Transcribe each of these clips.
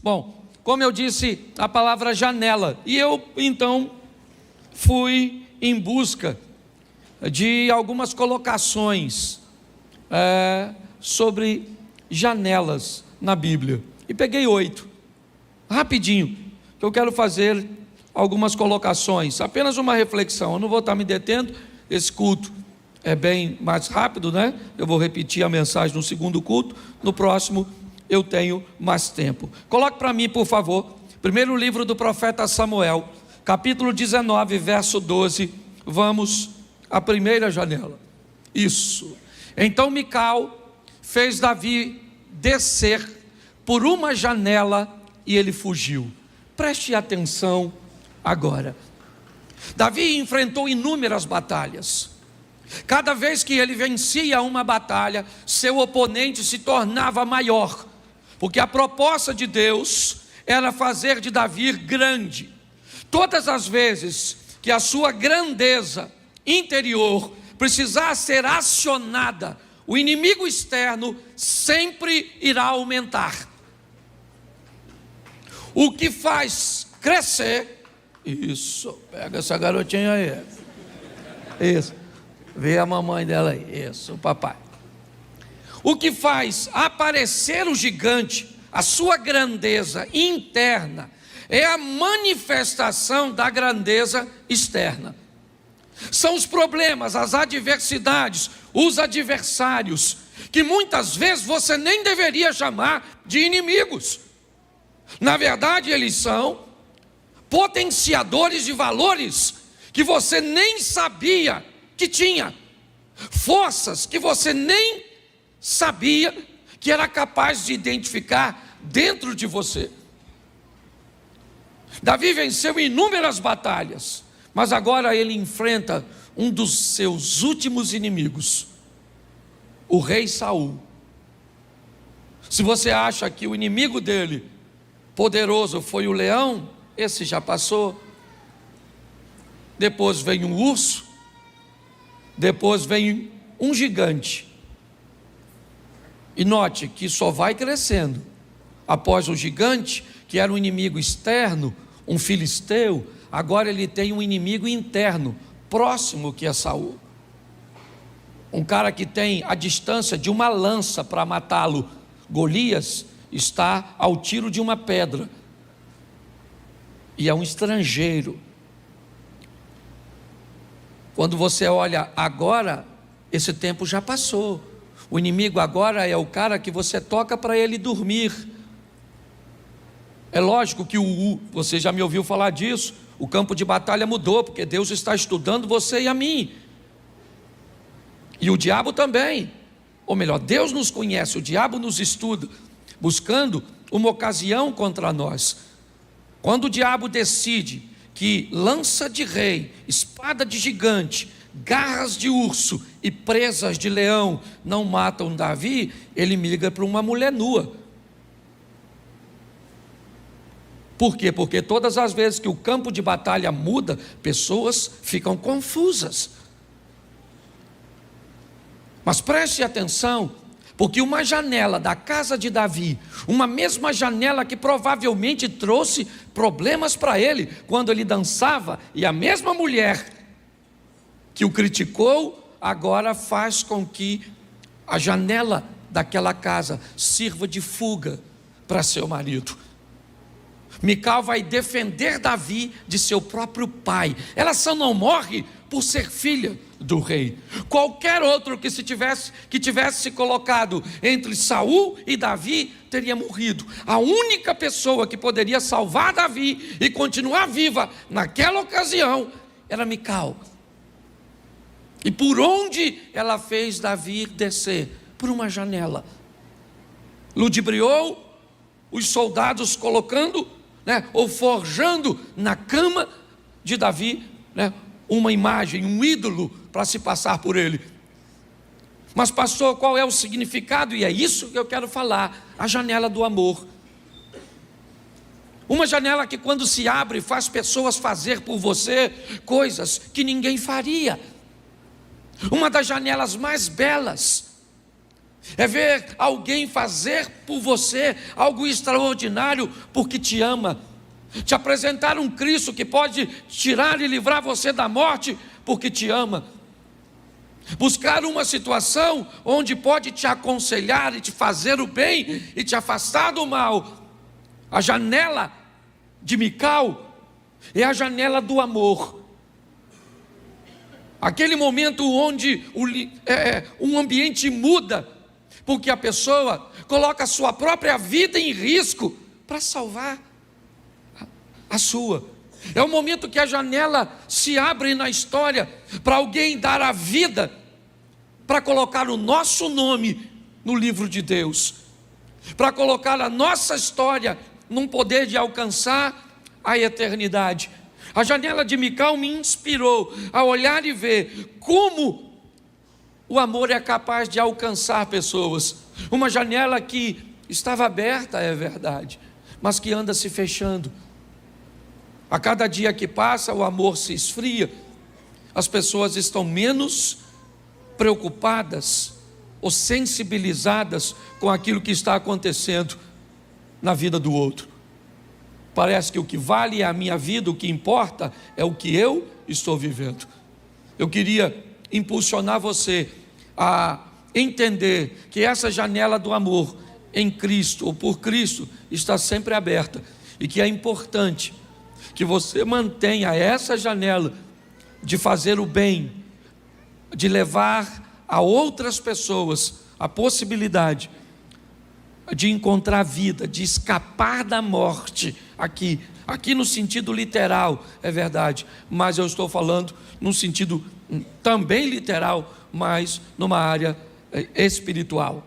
Bom, como eu disse, a palavra janela, e eu então fui em busca de algumas colocações sobre janelas na Bíblia, e peguei 8, rapidinho, que eu quero fazer algumas colocações, apenas uma reflexão. Eu não vou estar me detendo, esse culto é bem mais rápido, né? Eu vou repetir a mensagem no segundo culto, no próximo eu tenho mais tempo. Coloque para mim, por favor, primeiro livro do profeta Samuel, capítulo 19, verso 12, vamos à primeira janela. Isso. Então Mical fez Davi descer por uma janela e ele fugiu. Preste atenção agora. Davi enfrentou inúmeras batalhas. Cada vez que ele vencia uma batalha, seu oponente se tornava maior, porque a proposta de Deus era fazer de Davi grande. Todas as vezes que a sua grandeza interior precisar ser acionada, o inimigo externo sempre irá aumentar. O que faz crescer, isso, pega essa garotinha aí, isso, vê a mamãe dela aí, isso, o papai. O que faz aparecer o gigante, a sua grandeza interna, é a manifestação da grandeza externa. São os problemas, as adversidades, os adversários, que muitas vezes você nem deveria chamar de inimigos. Na verdade, eles são potenciadores de valores que você nem sabia que tinha, forças que você nem sabia que era capaz de identificar dentro de você. Davi venceu inúmeras batalhas, mas agora ele enfrenta um dos seus últimos inimigos, o rei Saul. Se você acha que o inimigo dele poderoso foi o leão, esse já passou. Depois vem um urso, depois vem um gigante. E note que só vai crescendo. Após o gigante, que era um inimigo externo, um filisteu, agora ele tem um inimigo interno, próximo, que é Saul. Um cara que tem a distância de uma lança para matá-lo. Golias está ao tiro de uma pedra. E é um estrangeiro. Quando você olha agora, esse tempo já passou. O inimigo agora é o cara que você toca para ele dormir. É lógico que você já me ouviu falar disso, o campo de batalha mudou, porque Deus está estudando você e a mim. E o diabo também. Ou melhor, Deus nos conhece, o diabo nos estuda, buscando uma ocasião contra nós. Quando o diabo decide que lança de rei, espada de gigante, garras de urso e presas de leão não matam Davi, ele liga para uma mulher nua. Por quê? Porque todas as vezes que o campo de batalha muda, pessoas ficam confusas. Mas preste atenção, porque uma janela da casa de Davi, uma mesma janela que provavelmente trouxe problemas para ele, quando ele dançava, e a mesma mulher que o criticou, agora faz com que a janela daquela casa sirva de fuga para seu marido. Mical vai defender Davi de seu próprio pai. Ela só não morre por ser filha do rei. Qualquer outro que tivesse se colocado entre Saul e Davi teria morrido. A única pessoa que poderia salvar Davi e continuar viva naquela ocasião era Mical. E por onde ela fez Davi descer? Por uma janela. Ludibriou os soldados colocando, ou forjando na cama de Davi, uma imagem, um ídolo para se passar por ele. Mas pastor, qual é o significado? E é isso que eu quero falar, a janela do amor. Uma janela que quando se abre faz pessoas fazer por você coisas que ninguém faria. Uma das janelas mais belas É ver alguém fazer por você algo extraordinário porque te ama. Te apresentar um Cristo que pode tirar e livrar você da morte porque te ama. Buscar uma situação onde pode te aconselhar e te fazer o bem e te afastar do mal. A janela de Mical é a janela do amor. Aquele momento onde um ambiente muda, porque a pessoa coloca a sua própria vida em risco para salvar a sua. É o momento que a janela se abre na história para alguém dar a vida, para colocar o nosso nome no livro de Deus, para colocar a nossa história num poder de alcançar a eternidade. A janela de Mical me inspirou a olhar e ver como o amor é capaz de alcançar pessoas. Uma janela que estava aberta, é verdade, mas que anda se fechando. A cada dia que passa, o amor se esfria. As pessoas estão menos preocupadas ou sensibilizadas com aquilo que está acontecendo na vida do outro. Parece que o que vale é a minha vida, o que importa é o que eu estou vivendo. Eu queria impulsionar você a entender que essa janela do amor em Cristo ou por Cristo está sempre aberta e que é importante que você mantenha essa janela de fazer o bem, de levar a outras pessoas a possibilidade de encontrar vida, de escapar da morte aqui no sentido literal, é verdade, mas eu estou falando num sentido também literal, mas numa área espiritual.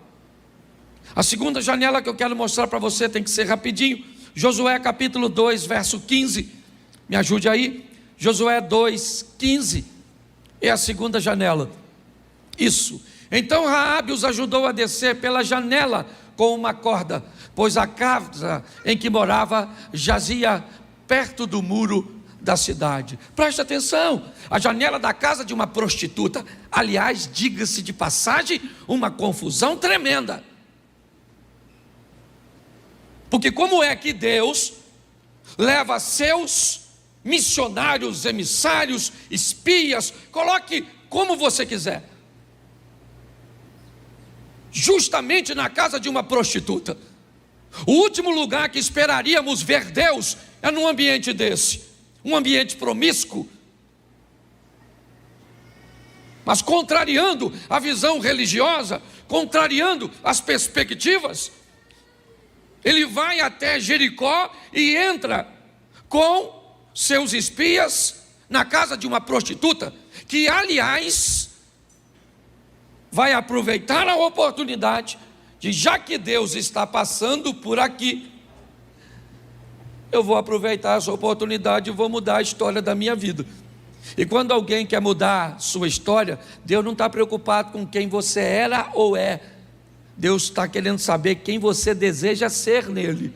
A segunda janela que eu quero mostrar para você tem que ser rapidinho. Josué capítulo 2, verso 15, me ajude aí. Josué 2, 15, é a segunda janela. Isso. Então Raabe os ajudou a descer pela janela com uma corda, pois a casa em que morava jazia perto do muro da cidade. Preste atenção, a janela da casa de uma prostituta, aliás, diga-se de passagem, uma confusão tremenda. Porque como é que Deus leva seus missionários, emissários, espias, coloque como você quiser, justamente na casa de uma prostituta? O último lugar que esperaríamos ver Deus é num ambiente desse, um ambiente promíscuo. Mas contrariando a visão religiosa, contrariando as perspectivas, ele vai até Jericó e entra com seus espias na casa de uma prostituta, que aliás vai aproveitar a oportunidade de, já que Deus está passando por aqui, eu vou aproveitar essa oportunidade e vou mudar a história da minha vida. E quando alguém quer mudar sua história, Deus não está preocupado com quem você era ou é. Deus está querendo saber quem você deseja ser nele.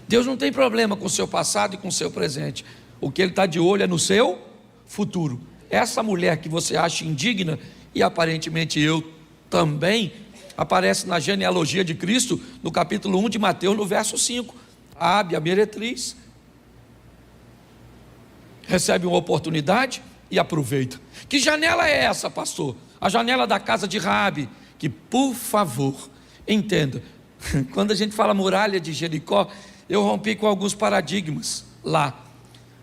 Deus não tem problema com o seu passado e com o seu presente. O que Ele está de olho é no seu futuro. Essa mulher que você acha indigna, e aparentemente eu também, aparece na genealogia de Cristo, no capítulo 1 de Mateus, no verso 5. Raabe, a meretriz, recebe uma oportunidade e aproveita. Que janela é essa, pastor? A janela da casa de Raabe, que, por favor, entenda, quando a gente fala muralha de Jericó, eu rompi com alguns paradigmas lá.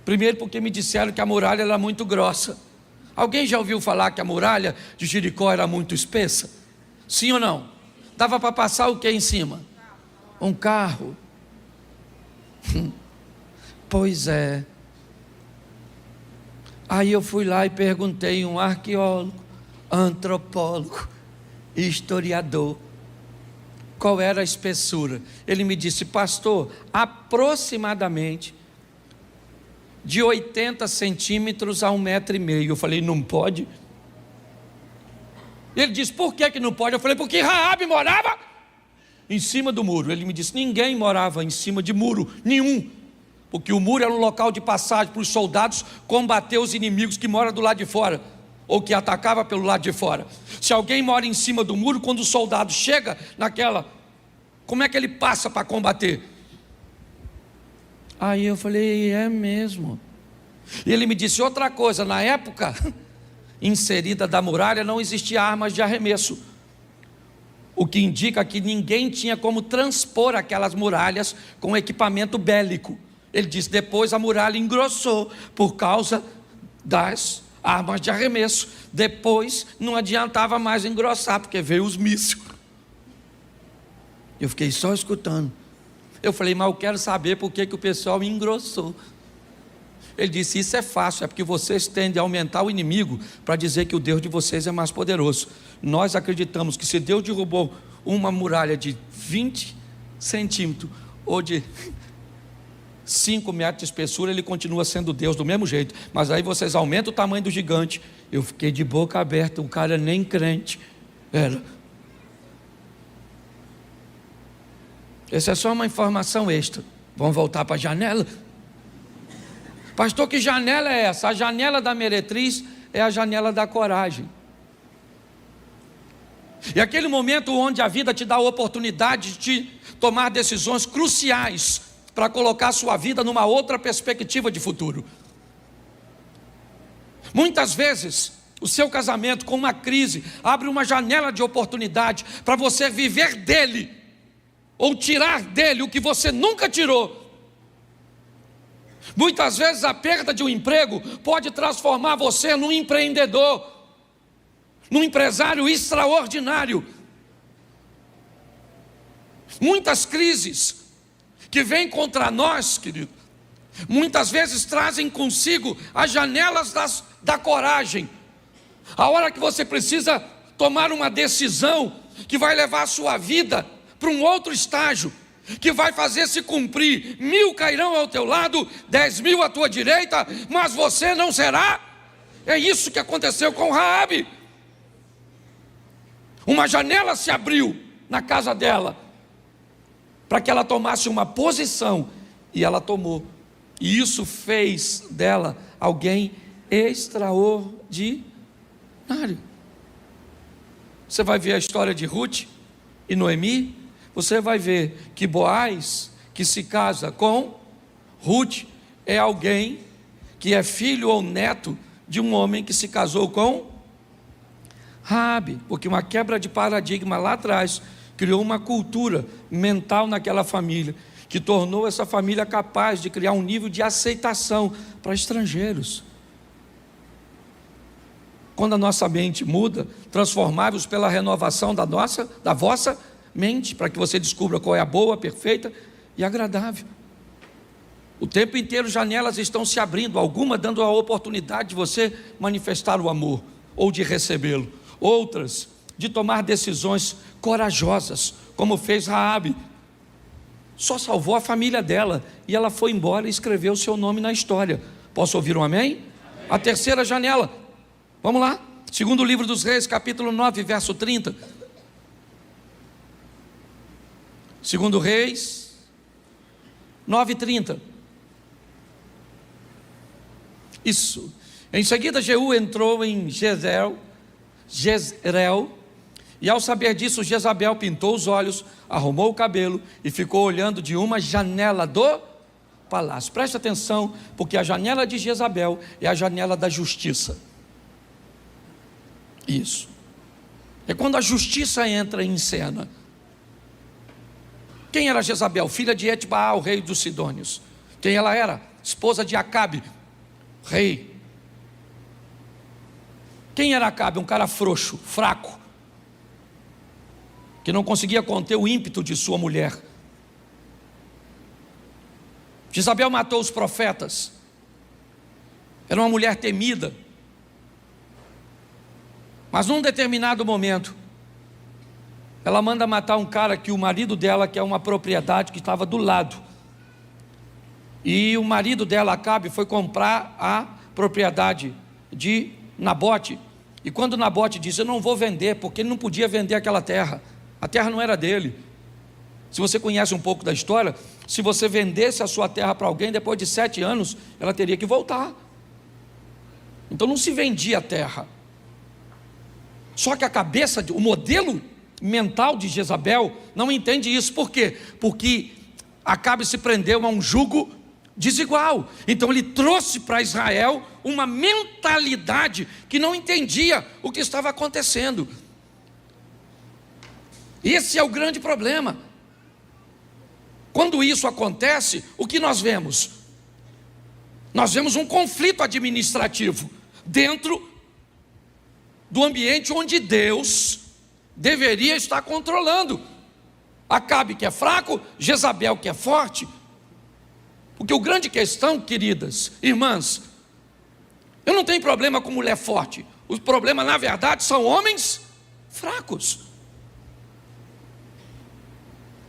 Primeiro porque me disseram que a muralha era muito grossa. Alguém já ouviu falar que a muralha de Jericó era muito espessa? Sim ou não? Dava para passar o que em cima? Um carro. Pois é. Aí eu fui lá e perguntei a um arqueólogo, antropólogo, historiador, qual era a espessura. Ele me disse: pastor, aproximadamente de 80 centímetros a 1,5 metro. Eu falei: não pode. Ele disse: por que não pode? Eu falei: porque Raabe morava em cima do muro. Ele me disse: ninguém morava em cima de muro nenhum, porque o muro era um local de passagem para os soldados combater os inimigos que moram do lado de fora. ou que atacava pelo lado de fora. Se alguém mora em cima do muro, quando o soldado chega naquela, como é que ele passa para combater? Aí eu falei, é mesmo. E ele me disse outra coisa, na época inserida da muralha não existia armas de arremesso, o que indica que ninguém tinha como transpor aquelas muralhas com equipamento bélico. Ele disse, depois a muralha engrossou por causa das armas de arremesso. Depois não adiantava mais engrossar, porque veio os mísseis. Eu fiquei só escutando. Eu falei, mas eu quero saber por que o pessoal engrossou. Ele disse, isso é fácil, é porque vocês tendem a aumentar o inimigo para dizer que o Deus de vocês é mais poderoso. Nós acreditamos que se Deus derrubou uma muralha de 20 centímetros ou de 5 metros de espessura, ele continua sendo Deus do mesmo jeito. Mas aí vocês aumentam o tamanho do gigante. Eu fiquei de boca aberta, o cara nem crente era. Essa é só uma informação extra. Vamos voltar para a janela? Pastor, que janela é essa? A janela da meretriz é a janela da coragem. E aquele momento onde a vida te dá a oportunidade de tomar decisões cruciais para colocar a sua vida numa outra perspectiva de futuro. Muitas vezes o seu casamento com uma crise abre uma janela de oportunidade para você viver dele, ou tirar dele o que você nunca tirou. Muitas vezes a perda de um emprego pode transformar você num empreendedor, num empresário extraordinário. Muitas crises que vêm contra nós, querido, muitas vezes trazem consigo as janelas da coragem. A hora que você precisa tomar uma decisão que vai levar a sua vida para um outro estágio, que vai fazer se cumprir. 1000 cairão ao teu lado, 10.000 à tua direita, mas você não será. É isso que aconteceu com Raabe. Uma janela se abriu na casa dela, para que ela tomasse uma posição, e ela tomou, e isso fez dela alguém extraordinário. Você vai ver a história de Ruth e Noemi, você vai ver que Boaz, que se casa com Ruth, é alguém que é filho ou neto de um homem que se casou com Raabe, porque uma quebra de paradigma lá atrás criou uma cultura mental naquela família, que tornou essa família capaz de criar um nível de aceitação para estrangeiros. Quando a nossa mente muda, transformáveis pela renovação da vossa mente, para que você descubra qual é a boa, perfeita e agradável. O tempo inteiro janelas estão se abrindo, algumas dando a oportunidade de você manifestar o amor, ou de recebê-lo, outras de tomar decisões corajosas, como fez Raabe. Só salvou a família dela, e ela foi embora e escreveu o seu nome na história. Posso ouvir um amém? Amém. A terceira janela, vamos lá, segundo livro dos Reis, capítulo 9, verso 30. Segundo Reis 9:30. Isso. Em seguida Jeú entrou em Jezreel, e ao saber disso Jezabel pintou os olhos, arrumou o cabelo e ficou olhando de uma janela do palácio. Preste atenção, porque a janela de Jezabel é a janela da justiça. Isso. É quando a justiça entra em cena. Quem era Jezabel? Filha de Etbaal, rei dos Sidônios. Quem ela era? Esposa de Acabe, rei. Quem era Acabe? Um cara frouxo, fraco, que não conseguia conter o ímpeto de sua mulher. Jezabel matou os profetas. Era uma mulher temida. Mas num determinado momento, ela manda matar um cara que o marido dela quer uma propriedade que estava do lado. E o marido dela, Acabe, foi comprar a propriedade de Nabote. E quando Nabote disse, eu não vou vender, porque ele não podia vender aquela terra. A terra não era dele. Se você conhece um pouco da história, se você vendesse a sua terra para alguém, depois de 7 anos, ela teria que voltar. Então não se vendia a terra. Só que a cabeça, o modelo mental de Jezabel não entende isso. Por quê? Porque Acabe se prendeu a um jugo desigual. Então ele trouxe para Israel uma mentalidade que não entendia o que estava acontecendo. Esse é o grande problema. Quando isso acontece, o que nós vemos? Nós vemos um conflito administrativo dentro do ambiente onde Deus deveria estar controlando. Acabe que é fraco, Jezabel que é forte. Porque o grande questão, queridas irmãs, eu não tenho problema com mulher forte. O problema, na verdade, são homens fracos.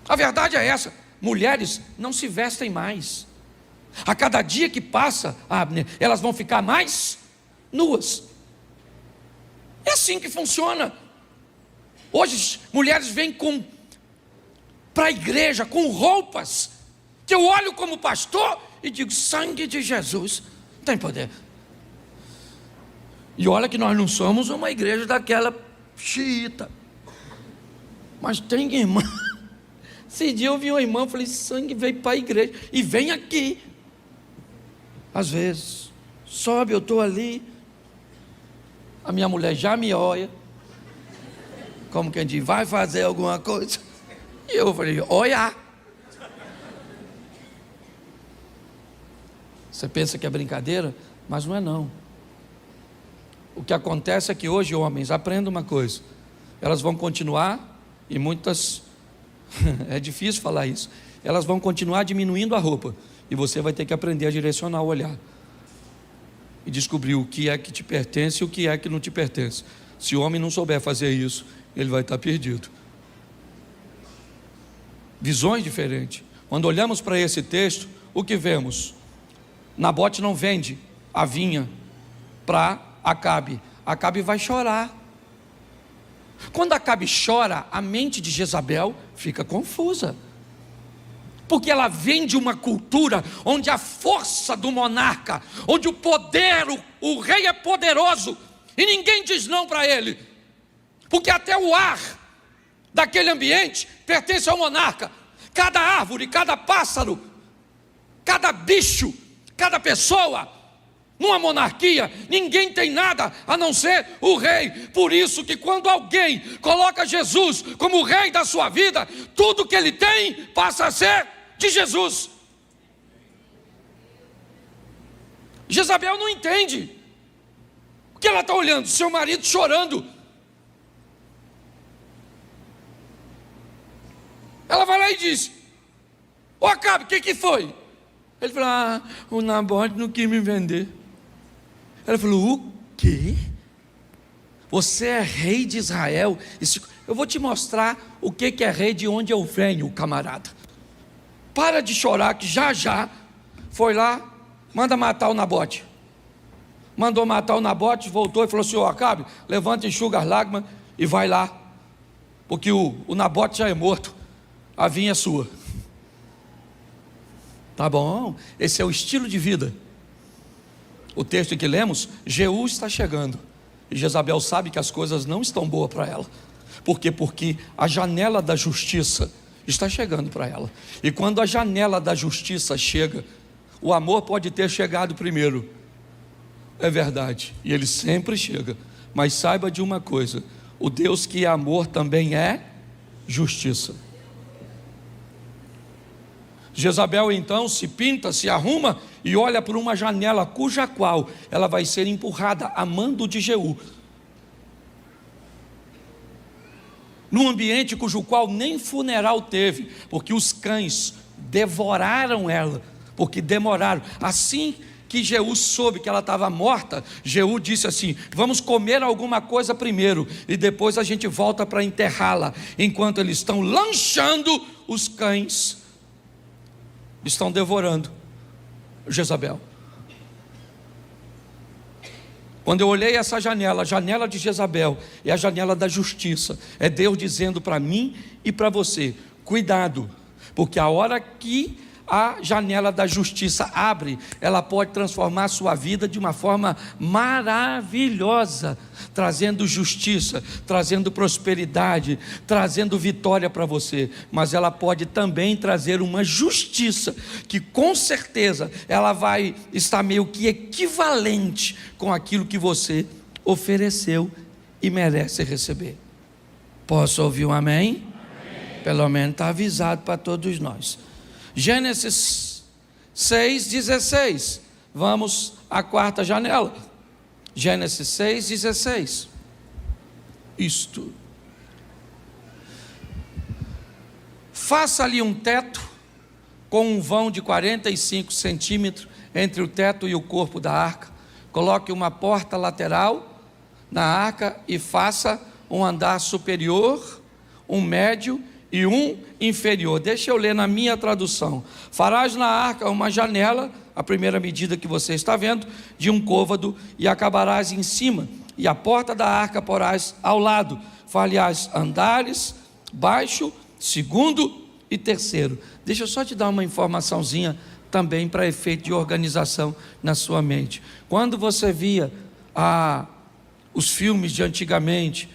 A verdade é essa: mulheres não se vestem mais. A cada dia que passa, Abner, elas vão ficar mais nuas. É assim que funciona. Hoje, mulheres vêm para a igreja com roupas que eu olho como pastor e digo: sangue de Jesus tem poder. E olha que nós não somos uma igreja daquela xiita, mas tem irmã. Esse dia eu vi uma irmã, falei: sangue veio para a igreja e vem aqui. Às vezes sobe, eu estou ali, a minha mulher já me olha, como quem diz: vai fazer alguma coisa? E eu falei: olha. Você pensa que é brincadeira, mas não é não. O que acontece é que hoje, homens, aprendam uma coisa: elas vão continuar, e muitas, é difícil falar isso, elas vão continuar diminuindo a roupa, e você vai ter que aprender a direcionar o olhar e descobrir o que é que te pertence e o que é que não te pertence. Se o homem não souber fazer isso, ele vai estar perdido. Visões diferentes. Quando olhamos para esse texto, o que vemos? Nabote não vende a vinha para Acabe. Acabe vai chorar. Quando Acabe chora, a mente de Jezabel fica confusa, porque ela vem de uma cultura onde a força do monarca, onde o poder, o rei é poderoso e ninguém diz não para ele, porque até o ar daquele ambiente pertence ao monarca. Cada árvore, cada pássaro, cada bicho, cada pessoa, numa monarquia, ninguém tem nada a não ser o rei. Por isso que quando alguém coloca Jesus como o rei da sua vida, tudo que ele tem passa a ser de Jesus. Jezabel não entende. O que ela está olhando? Seu marido chorando. Ela vai lá e diz: ô Acabe, o que foi? Ele falou: o Nabote não quis me vender. Ela falou: o quê? Você é rei de Israel? Eu vou te mostrar o que é rei, de onde eu venho, camarada. Para de chorar, que já foi lá, manda matar o Nabote. Mandou matar o Nabote, voltou e falou assim: ô Acabe, levanta, enxuga as lágrimas e vai lá, porque o Nabote já é morto, a vinha é sua. Tá bom, esse é o estilo de vida. O texto que lemos, Jeú está chegando, e Jezabel sabe que as coisas não estão boas para ela. Por quê? Porque a janela da justiça está chegando para ela. E quando a janela da justiça chega, o amor pode ter chegado primeiro, é verdade, e ele sempre chega. Mas saiba de uma coisa: o Deus que é amor também é justiça. Jezabel então se pinta, se arruma e olha por uma janela cuja qual ela vai ser empurrada a mando de Jeú, num ambiente cujo qual nem funeral teve, porque os cães devoraram ela, porque demoraram. Assim que Jeú soube que ela estava morta, Jeú disse assim: vamos comer alguma coisa primeiro e depois a gente volta para enterrá-la. Enquanto eles estão lanchando, os cães estão devorando Jezabel. Quando eu olhei essa janela, a janela de Jezabel é a janela da justiça. É Deus dizendo para mim e para você: cuidado, porque a hora que a janela da justiça abre, ela pode transformar a sua vida de uma forma maravilhosa, trazendo justiça, trazendo prosperidade, trazendo vitória para você. Mas ela pode também trazer uma justiça, que com certeza ela vai estar meio que equivalente com aquilo que você ofereceu e merece receber. Posso ouvir um amém? Amém. Pelo menos está avisado para todos nós. Gênesis 6,16. Vamos à quarta janela. Gênesis 6,16. Isto. Faça ali um teto com um vão de 45 centímetros entre o teto e o corpo da arca. Coloque uma porta lateral na arca e faça um andar superior, um médio e um inferior. Deixa eu ler na minha tradução. Farás na arca uma janela, a primeira medida que você está vendo, de um côvado, e acabarás em cima, e a porta da arca porás ao lado. Farás andares, baixo, segundo e terceiro. Deixa eu só te dar uma informaçãozinha também para efeito de organização na sua mente. Quando você via os filmes de antigamente,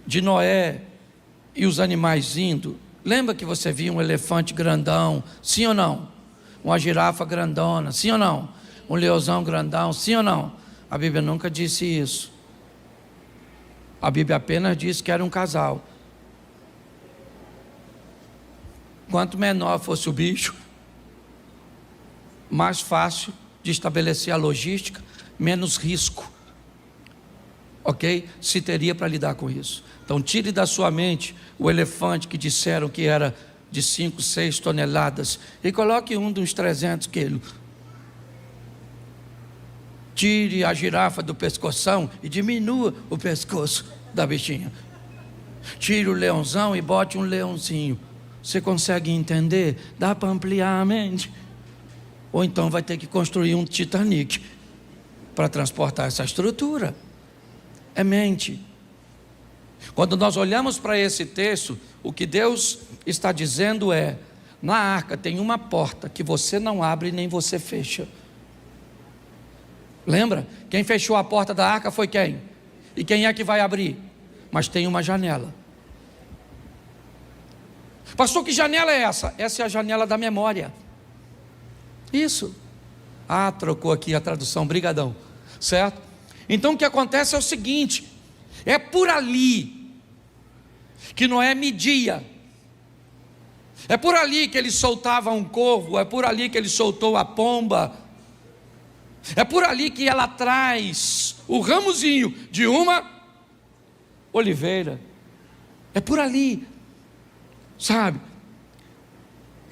de Noé e os animais indo, lembra que você via um elefante grandão, sim ou não? Uma girafa grandona, sim ou não? Um leãozão grandão, sim ou não? A Bíblia nunca disse isso. A Bíblia apenas disse que era um casal. Quanto menor fosse o bicho, mais fácil de estabelecer a logística, menos risco, ok? Se teria para lidar com isso. Então tire da sua mente o elefante que disseram que era de 5, 6 toneladas e coloque um de uns 300 quilos. Tire a girafa do pescoção e diminua o pescoço da bichinha. Tire o leãozão e bote um leãozinho. Você consegue entender? Dá para ampliar a mente. Ou então vai ter que construir um Titanic para transportar essa estrutura. É mente. Quando nós olhamos para esse texto, o que Deus está dizendo é: na arca tem uma porta que você não abre nem você fecha. Lembra? Quem fechou a porta da arca foi quem? E quem é que vai abrir? Mas tem uma janela. Pastor, que janela é essa? Essa é a janela da memória. Isso. Trocou aqui a tradução, brigadão. Certo? Então o que acontece é o seguinte: é por ali que Noé media, é por ali que ele soltava um corvo, é por ali que ele soltou a pomba, é por ali que ela traz o ramozinho de uma oliveira, é por ali, sabe?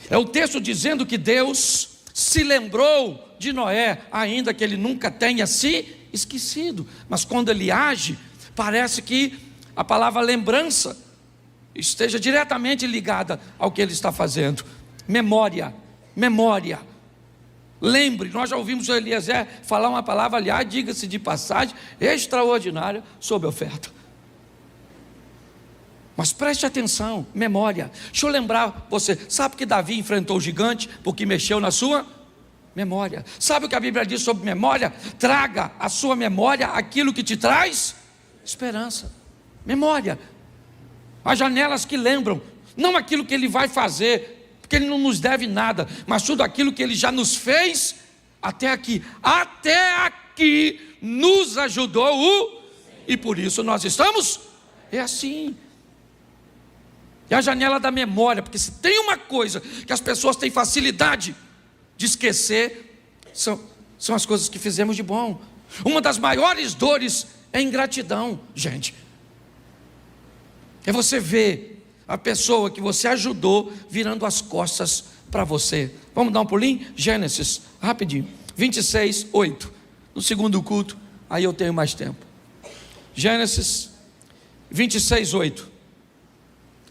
É o texto dizendo que Deus se lembrou de Noé, ainda que ele nunca tenha se esquecido, mas quando ele age, parece que a palavra lembrança esteja diretamente ligada ao que ele está fazendo. Memória, memória. Lembre, nós já ouvimos o Eliezer falar uma palavra, aliás, diga-se de passagem, extraordinária sobre oferta. Mas preste atenção, memória. Deixa eu lembrar você, sabe que Davi enfrentou o gigante porque mexeu na sua memória? Sabe o que a Bíblia diz sobre memória? Traga à sua memória aquilo que te traz esperança. Memória. As janelas que lembram, não aquilo que ele vai fazer, porque ele não nos deve nada, mas tudo aquilo que ele já nos fez até aqui. Até aqui nos ajudou e por isso nós estamos. É assim. É a janela da memória, porque se tem uma coisa que as pessoas têm facilidade de esquecer, são as coisas que fizemos de bom. Uma das maiores dores é ingratidão, gente. É você ver a pessoa que você ajudou virando as costas para você. Vamos dar um pulinho? Gênesis, rapidinho, 26, 8. No segundo culto, aí eu tenho mais tempo. Gênesis 26, 8.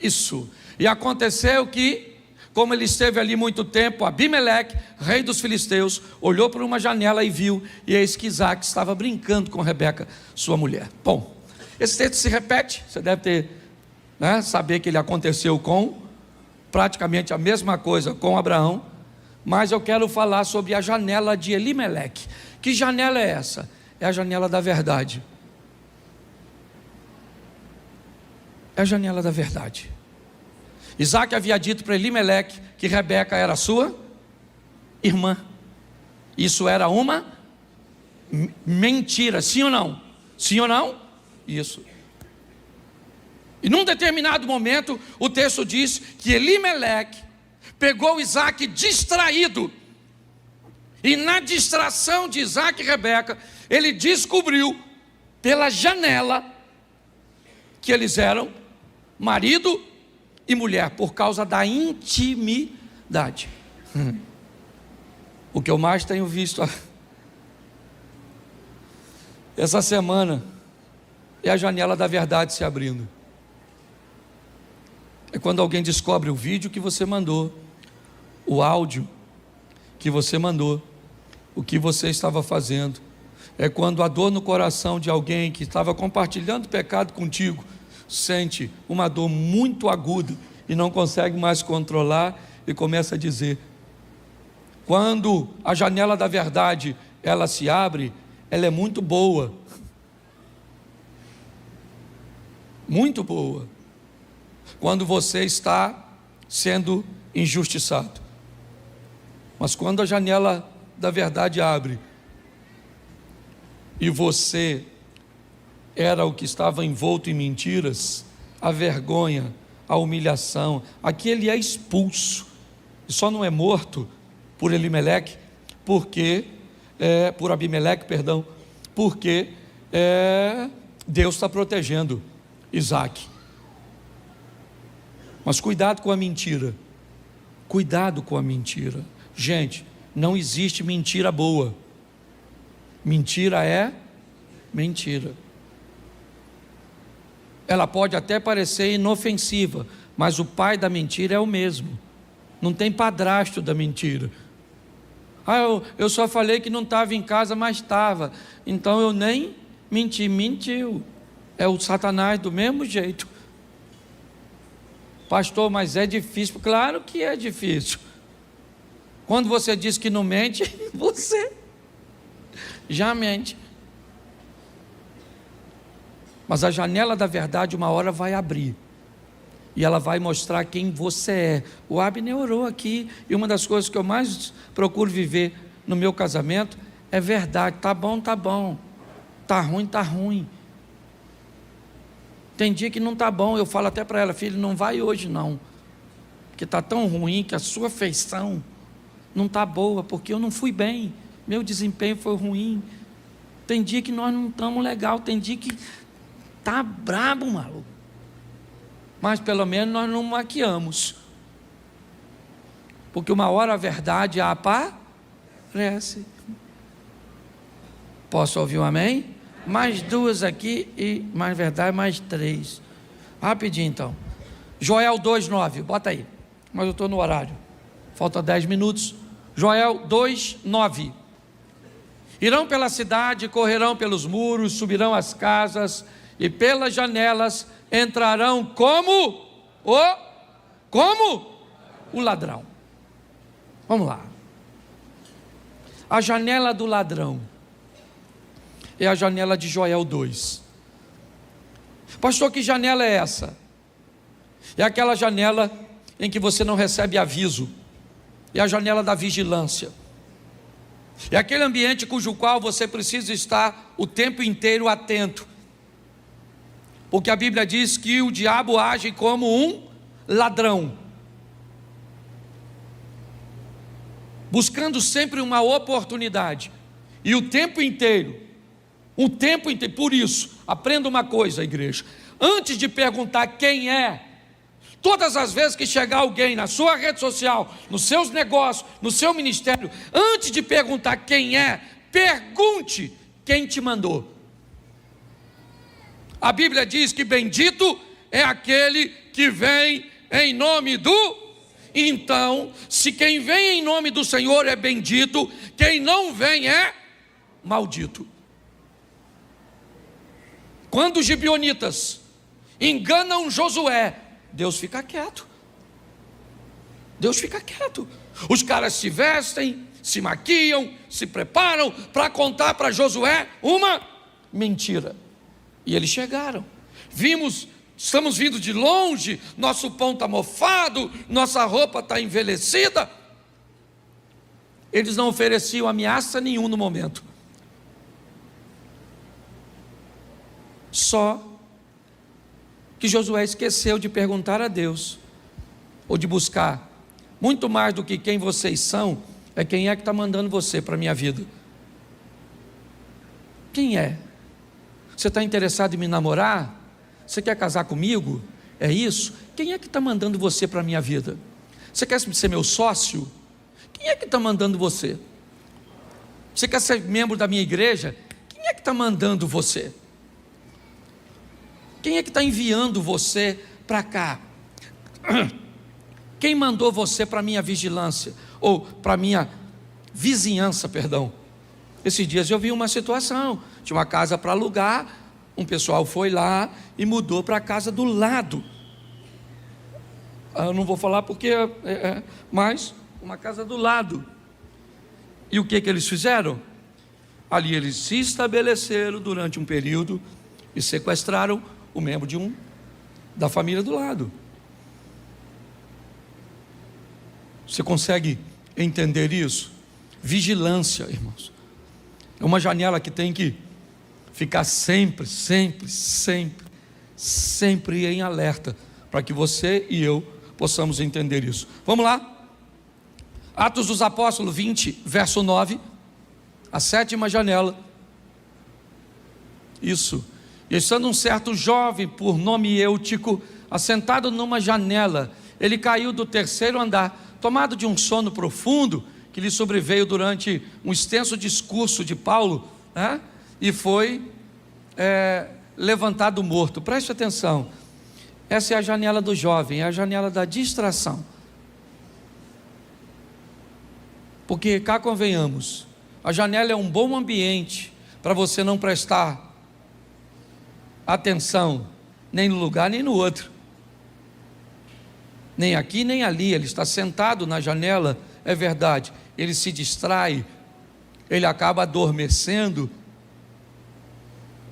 Isso. E aconteceu que, como ele esteve ali muito tempo, Abimeleque, rei dos filisteus, olhou por uma janela e viu, e eis que Isaac estava brincando com Rebeca, sua mulher. Bom, esse texto se repete, você deve ter, saber que ele aconteceu com praticamente a mesma coisa com Abraão, mas eu quero falar sobre a janela de Elimeleque. Que janela é essa? É a janela da verdade. É a janela da verdade. Isaac havia dito para Elimeleque que Rebeca era sua irmã. Isso era uma mentira, sim ou não? Sim ou não? Isso. E num determinado momento, o texto diz que Elimeleque pegou Isaac distraído. E na distração de Isaac e Rebeca, ele descobriu pela janela que eles eram marido e mulher, por causa da intimidade. O que eu mais tenho visto essa semana é a janela da verdade se abrindo. É quando alguém descobre o vídeo que você mandou, o áudio que você mandou, o que você estava fazendo. É quando a dor no coração de alguém que estava compartilhando pecado contigo sente uma dor muito aguda e não consegue mais controlar e começa a dizer. Quando a janela da verdade ela se abre, ela é muito boa. Muito boa. Quando você está sendo injustiçado. Mas quando a janela da verdade abre e você era o que estava envolto em mentiras, a vergonha, a humilhação, aqui ele é expulso, e só não é morto por Elimeleque, por Abimeleque, perdão, porque Deus está protegendo Isaac. Mas cuidado com a mentira, cuidado com a mentira. Gente, não existe mentira boa. Mentira é mentira. Ela pode até parecer inofensiva, mas o pai da mentira é o mesmo. Não tem padrasto da mentira. Eu só falei que não estava em casa, mas estava. Então eu nem menti. Mentiu. É o Satanás do mesmo jeito. Pastor, mas é difícil. Claro que é difícil. Quando você diz que não mente, você já mente. Mas a janela da verdade uma hora vai abrir. E ela vai mostrar quem você é. O Abner orou aqui. E uma das coisas que eu mais procuro viver no meu casamento é verdade. Tá bom, tá bom. Tá ruim, tá ruim. Tem dia que não tá bom. Eu falo até para ela, filho, não vai hoje não. Porque tá tão ruim que a sua feição não tá boa. Porque eu não fui bem. Meu desempenho foi ruim. Tem dia que nós não estamos legal. Tem dia que tá brabo, maluco. Mas pelo menos nós não maquiamos. Porque uma hora a verdade aparece. Posso ouvir um amém? Mais duas aqui e mais verdade, mais três. Rapidinho então. Joel 2:9, bota aí. Mas eu estou no horário. Falta 10 minutos. Joel 2:9. Irão pela cidade, correrão pelos muros, subirão as casas e pelas janelas entrarão como o ladrão. Vamos lá. A janela do ladrão é a janela de Joel 2. Pastor, que janela é essa? É aquela janela em que você não recebe aviso. É a janela da vigilância. É aquele ambiente cujo qual você precisa estar o tempo inteiro atento. Porque a Bíblia diz que o diabo age como um ladrão, buscando sempre uma oportunidade, e o tempo inteiro, por isso, aprenda uma coisa, igreja, antes de perguntar quem é, todas as vezes que chegar alguém na sua rede social, nos seus negócios, no seu ministério, antes de perguntar quem é, pergunte quem te mandou. A Bíblia diz que bendito é aquele que vem em nome do... Então, se quem vem em nome do Senhor é bendito, quem não vem é maldito. Quando os gibeonitas enganam Josué, Deus fica quieto. Deus fica quieto. Os caras se vestem, se maquiam, se preparam para contar para Josué uma mentira. E eles chegaram. Estamos vindo de longe, nosso pão está mofado, nossa roupa está envelhecida. Eles não ofereciam ameaça nenhuma no momento. Só que Josué esqueceu de perguntar a Deus, ou de buscar, muito mais do que quem vocês são, é quem é que está mandando você para a minha vida. Quem é? Você está interessado em me namorar? Você quer casar comigo? É isso? Quem é que está mandando você para a minha vida? Você quer ser meu sócio? Quem é que está mandando você? Você quer ser membro da minha igreja? Quem é que está mandando você? Quem é que está enviando você para cá? Quem mandou você para a minha vigilância? Ou para a minha vizinhança, perdão. Esses dias eu vi uma situação, tinha uma casa para alugar, um pessoal foi lá e mudou para a casa do lado. Eu não vou falar porque mas uma casa do lado. E o que eles fizeram? Ali eles se estabeleceram durante um período e sequestraram o membro da família do lado. Você consegue entender isso? Vigilância, irmãos. É uma janela que tem que ficar sempre em alerta, para que você e eu possamos entender isso. Vamos lá? Atos dos Apóstolos 20, verso 9, a 7ª janela. Isso. E estando um certo jovem, por nome Eutico, assentado numa janela, ele caiu do 3º andar, tomado de um sono profundo, que lhe sobreveio durante um extenso discurso de Paulo, né? E foi levantado morto. Preste atenção, essa é a janela do jovem, é a janela da distração. Porque cá convenhamos, a janela é um bom ambiente para você não prestar atenção nem no lugar nem no outro, nem aqui nem ali. Ele está sentado na janela, é verdade, ele se distrai, ele acaba adormecendo.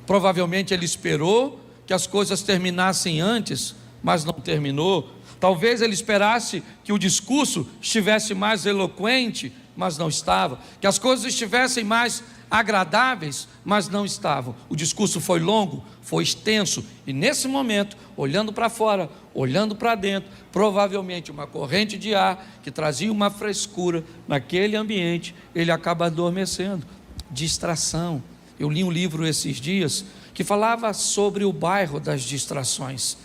Provavelmente ele esperou que as coisas terminassem antes, mas não terminou. Talvez ele esperasse que o discurso estivesse mais eloquente, mas não estava, que as coisas estivessem mais agradáveis, mas não estavam. O discurso foi longo, foi extenso, e nesse momento, olhando para fora, olhando para dentro, provavelmente uma corrente de ar que trazia uma frescura naquele ambiente, ele acaba adormecendo. Distração. Eu li um livro esses dias que falava sobre o bairro das distrações.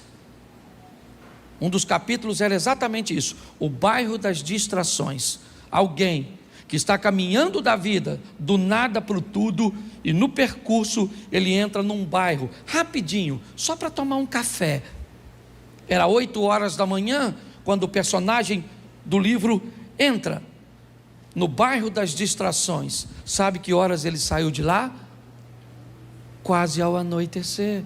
Um dos capítulos era exatamente isso, o bairro das distrações. Alguém que está caminhando da vida, do nada para o tudo, e no percurso ele entra num bairro, rapidinho, só para tomar um café. Era 8 horas da manhã, quando o personagem do livro entra no bairro das distrações. Sabe que horas ele saiu de lá? Quase ao anoitecer.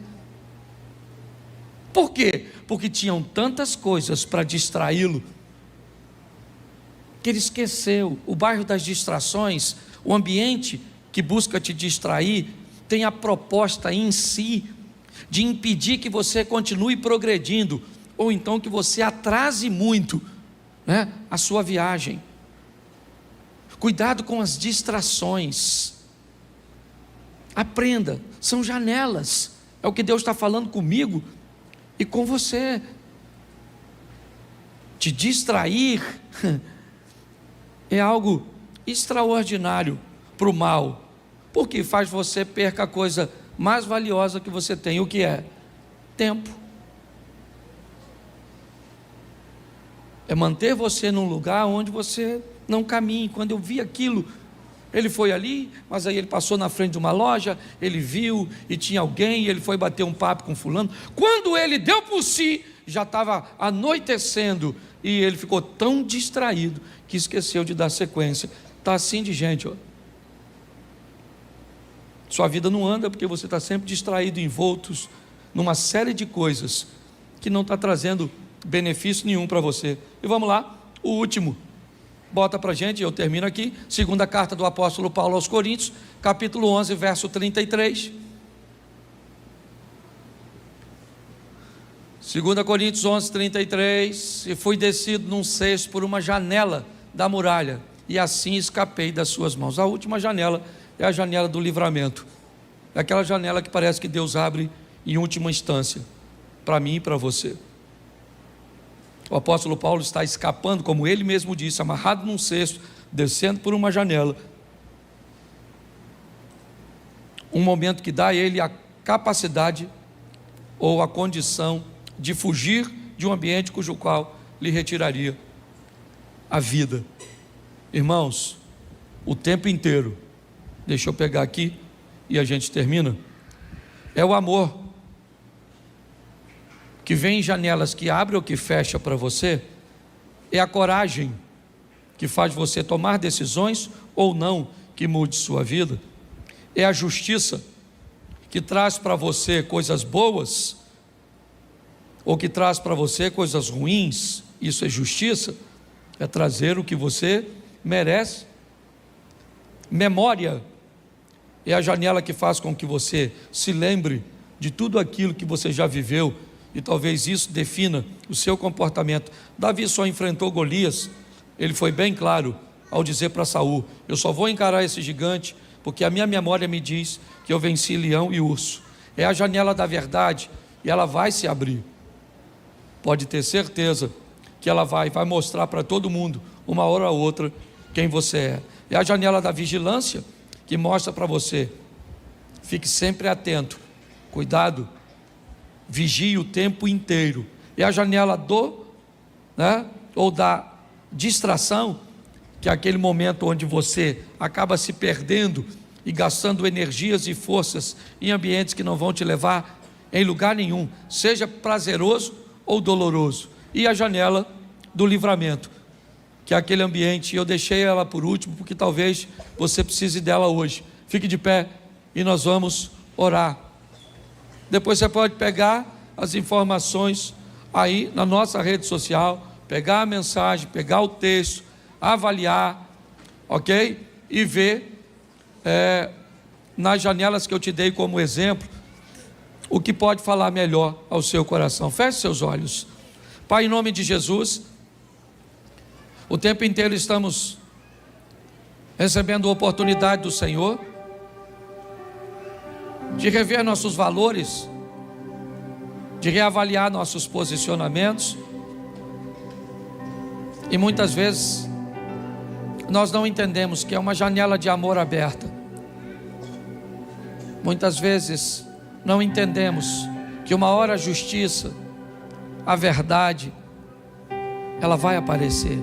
Por quê? Porque tinham tantas coisas para distraí-lo, que ele esqueceu. O bairro das distrações, o ambiente que busca te distrair, tem a proposta em si de impedir que você continue progredindo, ou então que você atrase muito, né, a sua viagem. Cuidado com as distrações. Aprenda, são janelas. É o que Deus está falando comigo e com você. Te distrair é algo extraordinário para o mal, porque faz você perca a coisa mais valiosa que você tem. O que é? Tempo. É manter você num lugar onde você não caminhe. Quando eu vi aquilo, ele foi ali, mas aí ele passou na frente de uma loja, ele viu e tinha alguém, e ele foi bater um papo com fulano. Quando ele deu por si, já estava anoitecendo, e ele ficou tão distraído que esqueceu de dar sequência. Está assim de gente, ó. Sua vida não anda porque você está sempre distraído, envoltos numa série de coisas que não está trazendo benefício nenhum para você. E vamos lá, o último. Bota para a gente, eu termino aqui. Segunda carta do apóstolo Paulo aos Coríntios, capítulo 11, verso 33. 2 Coríntios 11, 33. E fui descido num cesto por uma janela da muralha, e assim escapei das suas mãos. A última janela é a janela do livramento. É aquela janela que parece que Deus abre em última instância, para mim e para você. O apóstolo Paulo está escapando, como ele mesmo disse, amarrado num cesto, descendo por uma janela. Um momento que dá a ele a capacidade ou a condição de fugir de um ambiente cujo qual lhe retiraria a vida. Irmãos, o tempo inteiro, deixa eu pegar aqui e a gente termina, é o amor que vem em janelas que abre ou que fecha para você, é a coragem que faz você tomar decisões ou não que mude sua vida, é a justiça que traz para você coisas boas ou que traz para você coisas ruins. Isso é justiça, é trazer o que você merece. Memória é a janela que faz com que você se lembre de tudo aquilo que você já viveu, e talvez isso defina o seu comportamento. Davi só enfrentou Golias, ele foi bem claro ao dizer para Saul: eu só vou encarar esse gigante porque a minha memória me diz que eu venci leão e urso. É a janela da verdade, e ela vai se abrir. Pode ter certeza que ela vai mostrar para todo mundo, uma hora ou outra, quem você é. É a janela da vigilância, que mostra para você: fique sempre atento, cuidado, vigie o tempo inteiro. É a janela ou da distração, que é aquele momento onde você acaba se perdendo e gastando energias e forças em ambientes que não vão te levar em lugar nenhum, seja prazeroso ou doloroso. E a janela do livramento, que é aquele ambiente, eu deixei ela por último porque talvez você precise dela hoje. Fique de pé e nós vamos orar. Depois você pode pegar as informações aí na nossa rede social, pegar a mensagem, pegar o texto, avaliar, ok? E ver nas janelas que eu te dei como exemplo, o que pode falar melhor ao seu coração. Feche seus olhos. Pai, em nome de Jesus, o tempo inteiro estamos recebendo a oportunidade do Senhor de rever nossos valores, de reavaliar nossos posicionamentos, e muitas vezes nós não entendemos que é uma janela de amor aberta. Muitas vezes não entendemos que uma hora a justiça, a verdade, ela vai aparecer.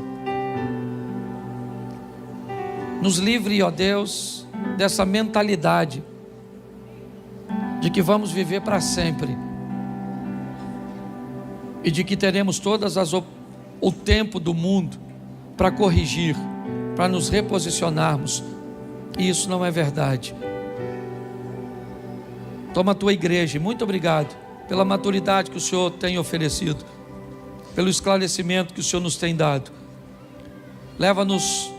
Nos livre, ó Deus, dessa mentalidade de que vamos viver para sempre e de que teremos o tempo do mundo para corrigir, para nos reposicionarmos. E isso não é verdade. Toma a tua igreja, e muito obrigado pela maturidade que o Senhor tem oferecido, pelo esclarecimento que o Senhor nos tem dado. Leva-nos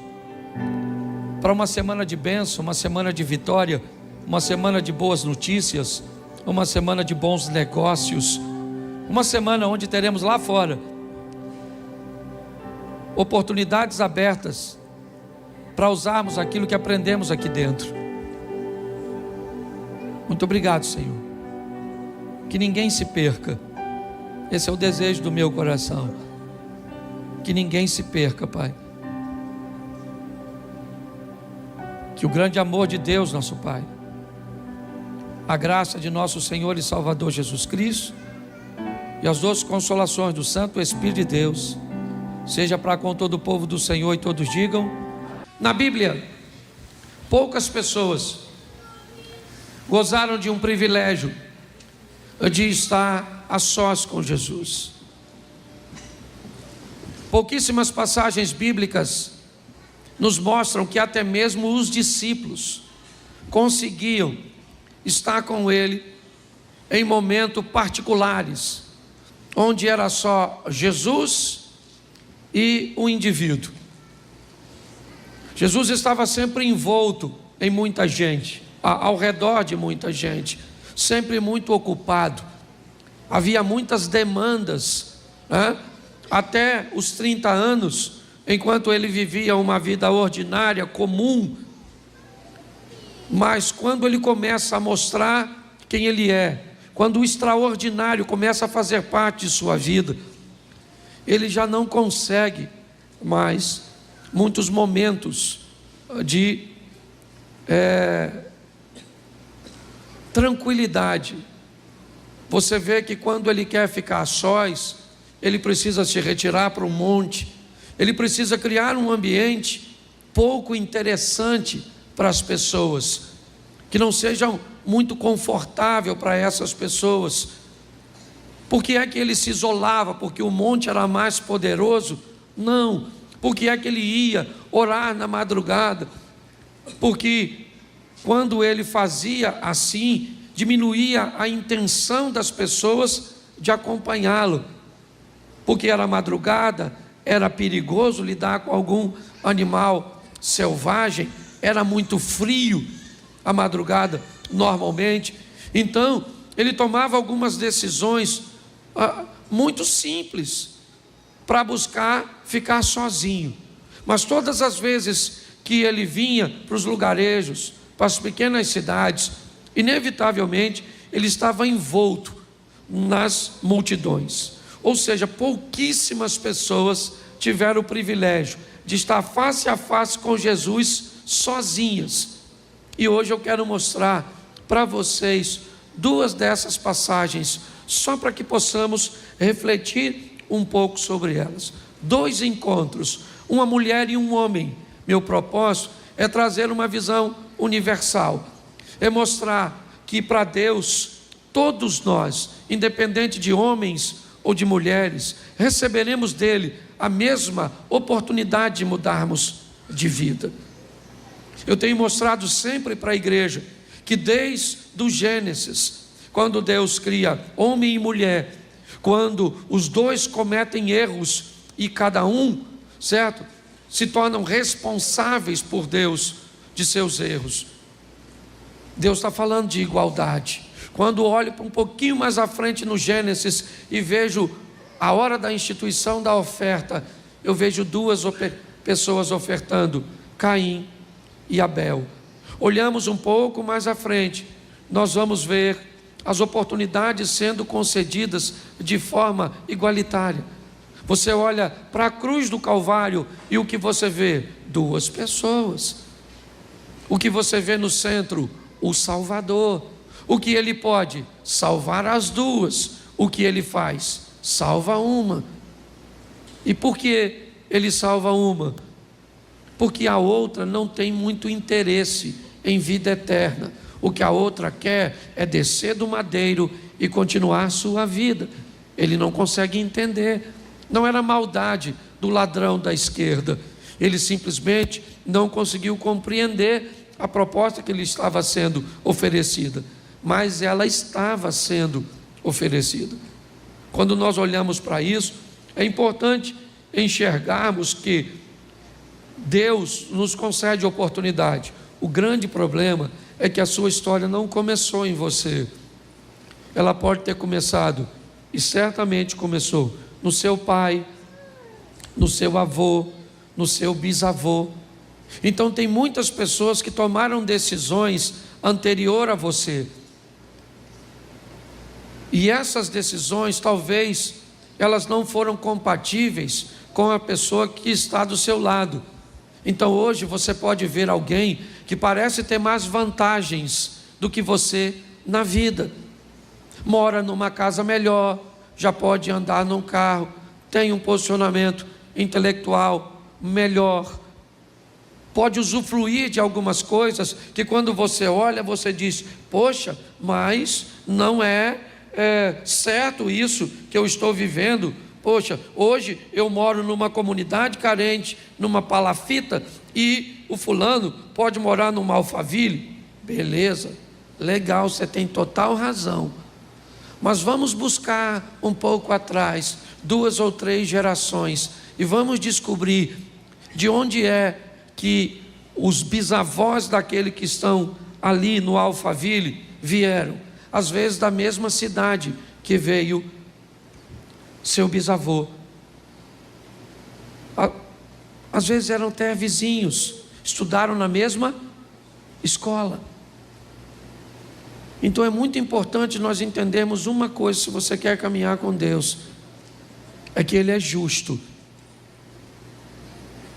para uma semana de bênção, uma semana de vitória, uma semana de boas notícias, uma semana de bons negócios, uma semana onde teremos lá fora oportunidades abertas para usarmos aquilo que aprendemos aqui dentro. Muito obrigado, Senhor. Que ninguém se perca. Esse é o desejo do meu coração. Que ninguém se perca, Pai. Que o grande amor de Deus, nosso Pai, a graça de nosso Senhor e Salvador Jesus Cristo e as doces consolações do Santo Espírito de Deus seja para com todo o povo do Senhor, e todos digam. Na Bíblia, poucas pessoas gozaram de um privilégio de estar a sós com Jesus. Pouquíssimas passagens bíblicas nos mostram que até mesmo os discípulos conseguiam estar com Ele em momentos particulares, onde era só Jesus e o indivíduo. Jesus estava sempre envolto em muita gente, ao redor de muita gente, sempre muito ocupado. Havia muitas demandas, né? Até os 30 anos, enquanto ele vivia uma vida ordinária, comum. Mas quando ele começa a mostrar quem ele é, quando o extraordinário começa a fazer parte de sua vida, ele já não consegue mais muitos momentos de tranquilidade. Você vê que quando ele quer ficar a sós, ele precisa se retirar para um monte, ele precisa criar um ambiente pouco interessante para as pessoas, que não seja muito confortável para essas pessoas. Por que é que ele se isolava? Porque o monte era mais poderoso? Não. Por que é que ele ia orar na madrugada? Porque quando ele fazia assim, diminuía a intenção das pessoas de acompanhá-lo. Porque era madrugada, era perigoso lidar com algum animal selvagem, era muito frio a madrugada normalmente. Então ele tomava algumas decisões muito simples para buscar ficar sozinho. Mas todas as vezes que ele vinha para os lugarejos, para as pequenas cidades, inevitavelmente ele estava envolto nas multidões. Ou seja, pouquíssimas pessoas tiveram o privilégio de estar face a face com Jesus sozinhas. E hoje eu quero mostrar para vocês duas dessas passagens, só para que possamos refletir um pouco sobre elas. Dois encontros, uma mulher e um homem. Meu propósito é trazer uma visão universal, é mostrar que para Deus, todos nós, independente de homens ou de mulheres, receberemos dele a mesma oportunidade de mudarmos de vida. Eu tenho mostrado sempre para a igreja que desde o Gênesis, quando Deus cria homem e mulher, quando os dois cometem erros e cada um, certo, se tornam responsáveis por Deus de seus erros. Deus está falando de igualdade. Quando olho para um pouquinho mais à frente no Gênesis e vejo a hora da instituição da oferta, eu vejo duas pessoas ofertando, Caim e Abel. Olhamos um pouco mais à frente, nós vamos ver as oportunidades sendo concedidas de forma igualitária. Você olha para a cruz do Calvário e o que você vê? Duas pessoas. O que você vê no centro? O Salvador. O que ele pode? Salvar as duas. O que ele faz? Salva uma. E por que ele salva uma? Porque a outra não tem muito interesse em vida eterna. O que a outra quer é descer do madeiro e continuar a sua vida. Ele não consegue entender. Não era maldade do ladrão da esquerda. Ele simplesmente não conseguiu compreender a proposta que lhe estava sendo oferecida. Mas ela estava sendo oferecida. Quando nós olhamos para isso, é importante enxergarmos que Deus nos concede oportunidade. O grande problema é que a sua história não começou em você. Ela pode ter começado, e certamente começou, no seu pai, no seu avô, no seu bisavô. Então tem muitas pessoas que tomaram decisões anterior a você. E essas decisões, talvez, elas não foram compatíveis com a pessoa que está do seu lado. Então hoje você pode ver alguém que parece ter mais vantagens do que você na vida. Mora numa casa melhor, já pode andar num carro, tem um posicionamento intelectual melhor, pode usufruir de algumas coisas que quando você olha, você diz, poxa, mas não é certo isso que eu estou vivendo. Poxa, hoje eu moro numa comunidade carente, numa palafita, e o fulano pode morar numa Alphaville. Beleza, legal, você tem total razão. Mas vamos buscar um pouco atrás, 2 ou 3 gerações, e vamos descobrir de onde é que os bisavós daquele que estão ali no Alphaville vieram. Às vezes da mesma cidade que veio seu bisavô. Às vezes eram até vizinhos, estudaram na mesma escola. Então é muito importante nós entendermos uma coisa, se você quer caminhar com Deus, é que Ele é justo.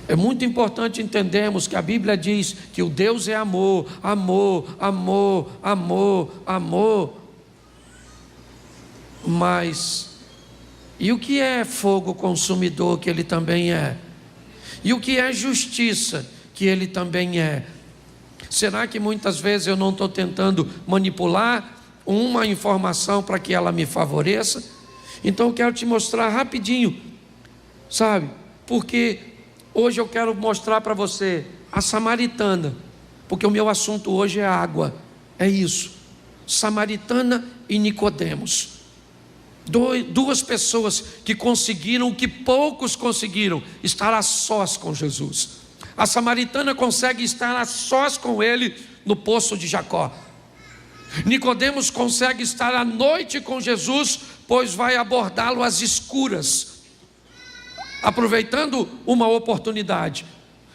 É muito importante entendermos que a Bíblia diz que o Deus é amor, amor, amor, amor, amor. Mas, e o que é fogo consumidor, que Ele também é? E o que é justiça, que Ele também é? Será que muitas vezes eu não estou tentando manipular uma informação para que ela me favoreça? Então eu quero te mostrar rapidinho, sabe? Porque hoje eu quero mostrar para você a samaritana, porque o meu assunto hoje é água, é isso, Samaritana e Nicodemos. Duas pessoas que conseguiram o que poucos conseguiram, estar a sós com Jesus. A samaritana consegue estar a sós com ele no poço de Jacó. Nicodemos consegue estar à noite com Jesus, pois vai abordá-lo às escuras, aproveitando uma oportunidade.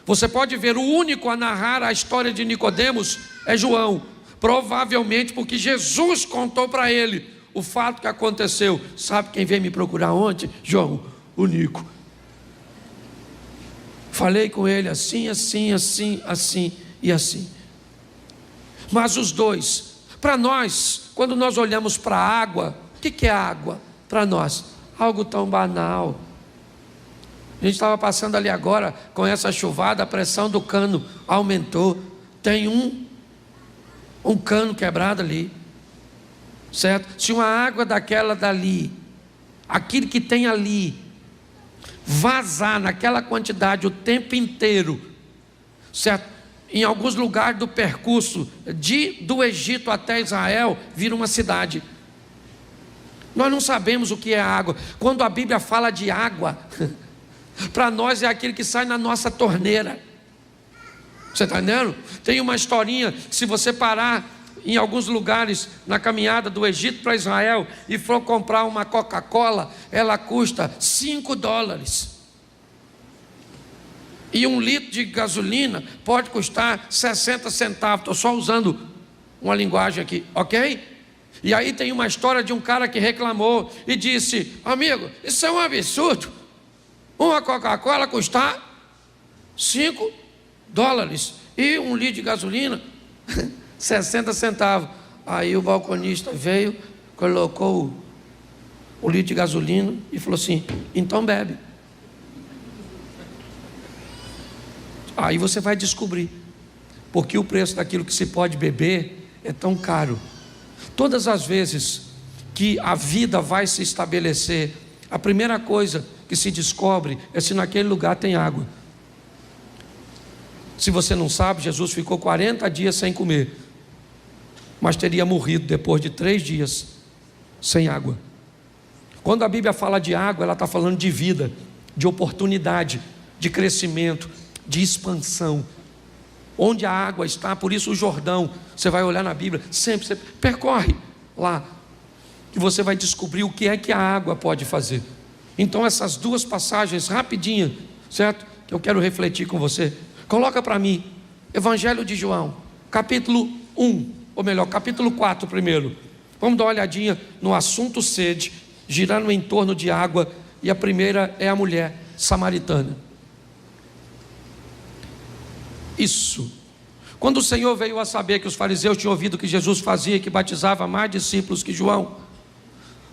Você pode ver, o único a narrar a história de Nicodemos é João, provavelmente porque Jesus contou para ele o fato que aconteceu. Sabe quem veio me procurar ontem? João, o Nico. Falei com ele assim, assim, assim, assim e assim. Mas os dois, para nós, quando nós olhamos para a água, o que é água para nós? Algo tão banal. A gente estava passando ali agora, com essa chuvada, a pressão do cano aumentou. Tem um cano quebrado ali, certo? Se uma água daquela dali, aquilo que tem ali, vazar naquela quantidade o tempo inteiro, certo? Em alguns lugares do percurso do Egito até Israel, vira uma cidade. Nós não sabemos o que é água. Quando a Bíblia fala de água, para nós é aquilo que sai na nossa torneira. Você está entendendo? Tem uma historinha, se você parar em alguns lugares na caminhada do Egito para Israel e for comprar uma Coca-Cola, ela custa $5. E 1 litro de gasolina pode custar 60 centavos. Estou só usando uma linguagem aqui, ok? E aí tem uma história de um cara que reclamou e disse: amigo, isso é um absurdo, uma Coca-Cola custar $5 e 1 litro de gasolina 60 centavos. Aí o balconista veio, colocou o litro de gasolina e falou assim: então bebe. Aí você vai descobrir porque o preço daquilo que se pode beber é tão caro. Todas as vezes que a vida vai se estabelecer, a primeira coisa que se descobre é se naquele lugar tem água. Se você não sabe, Jesus ficou 40 dias sem comer, mas teria morrido depois de 3 dias sem água. Quando a Bíblia fala de água, ela está falando de vida, de oportunidade, de crescimento, de expansão. Onde a água está, por isso o Jordão, você vai olhar na Bíblia, sempre você percorre lá, que você vai descobrir o que é que a água pode fazer. Então essas duas passagens rapidinho, certo? Que eu quero refletir com você. Coloca para mim, Evangelho de João, capítulo 1, ou melhor, capítulo 4 primeiro. Vamos dar uma olhadinha no assunto sede, girando em torno de água, e a primeira é a mulher samaritana. Isso. Quando o Senhor veio a saber que os fariseus tinham ouvido que Jesus fazia e que batizava mais discípulos que João,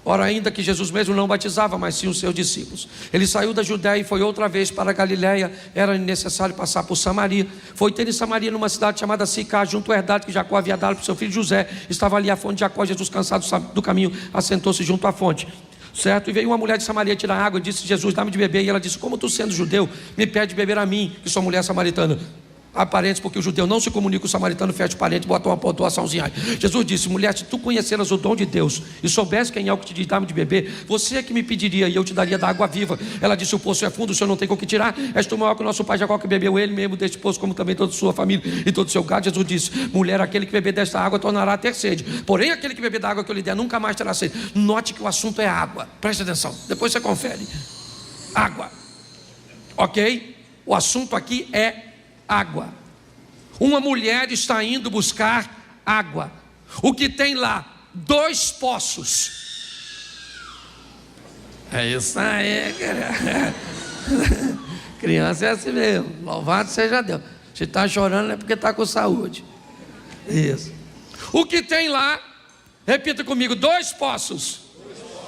ora ainda que Jesus mesmo não batizava, mas sim os seus discípulos, ele saiu da Judéia e foi outra vez para a Galiléia. Era necessário passar por Samaria. Foi ter em Samaria, numa cidade chamada Sicar, junto à herdade que Jacó havia dado para o seu filho José. Estava ali a fonte de Jacó. Jesus, cansado do caminho, assentou-se junto à fonte, certo? E veio uma mulher de Samaria tirar água e disse: Jesus, dá-me de beber. E ela disse: como tu, sendo judeu, me pede de beber a mim, que sou mulher samaritana? a parentes, porque o judeu não se comunica com o samaritano, fecha o parente, bota uma pontuaçãozinha aí. Jesus disse: mulher, se tu conheceras o dom de Deus e soubesse quem é o que te diz dá-me de beber, você é que me pediria e eu te daria da água viva. Ela disse: o poço é fundo, o senhor não tem com o que tirar, és tu maior que o nosso pai Jacó, que bebeu ele mesmo deste poço, como também toda a sua família e todo o seu gado. Jesus disse: mulher, aquele que beber desta água tornará a ter sede, porém aquele que beber da água que eu lhe der nunca mais terá sede. Note que o assunto é água, preste atenção, depois você confere. Água, ok? O assunto aqui é água. Uma mulher está indo buscar água. O que tem lá? 2 poços. É isso aí, criança é assim mesmo. Louvado seja Deus. Se está chorando é porque está com saúde. Isso. O que tem lá? Repita comigo: 2 poços.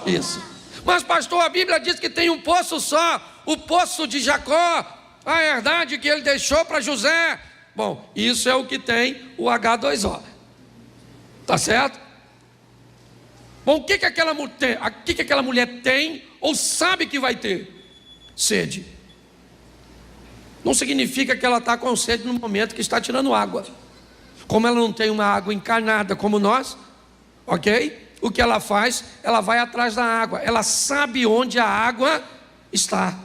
Isso. Mas pastor, a Bíblia diz que tem um poço só, o poço de Jacó, a herdade que ele deixou para José. Bom, isso é o que tem o H2O. Tá certo? Bom, o que aquela mulher tem ou sabe que vai ter? Sede. Não significa que ela está com sede no momento que está tirando água. Como ela não tem uma água encarnada como nós, ok? O que ela faz? Ela vai atrás da água. Ela sabe onde a água está.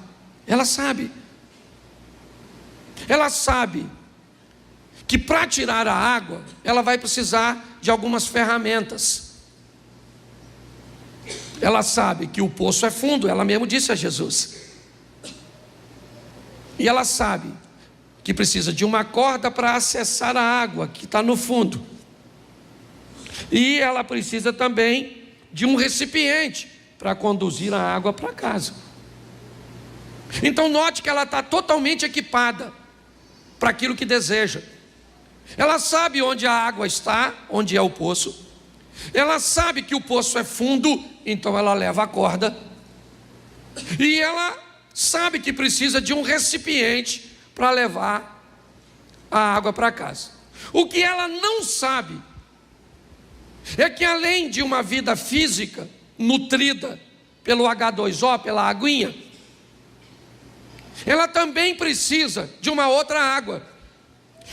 Ela sabe. Ela sabe que para tirar a água, ela vai precisar de algumas ferramentas. Ela sabe que o poço é fundo, ela mesmo disse a Jesus. E ela sabe que precisa de uma corda para acessar a água que está no fundo. E ela precisa também de um recipiente para conduzir a água para casa. Então note que ela está totalmente equipada para aquilo que deseja. Ela sabe onde a água está, onde é o poço. Ela sabe que o poço é fundo, então ela leva a corda. E ela sabe que precisa de um recipiente para levar a água para casa. O que ela não sabe é que além de uma vida física nutrida pelo H2O, pela aguinha, ela também precisa de uma outra água.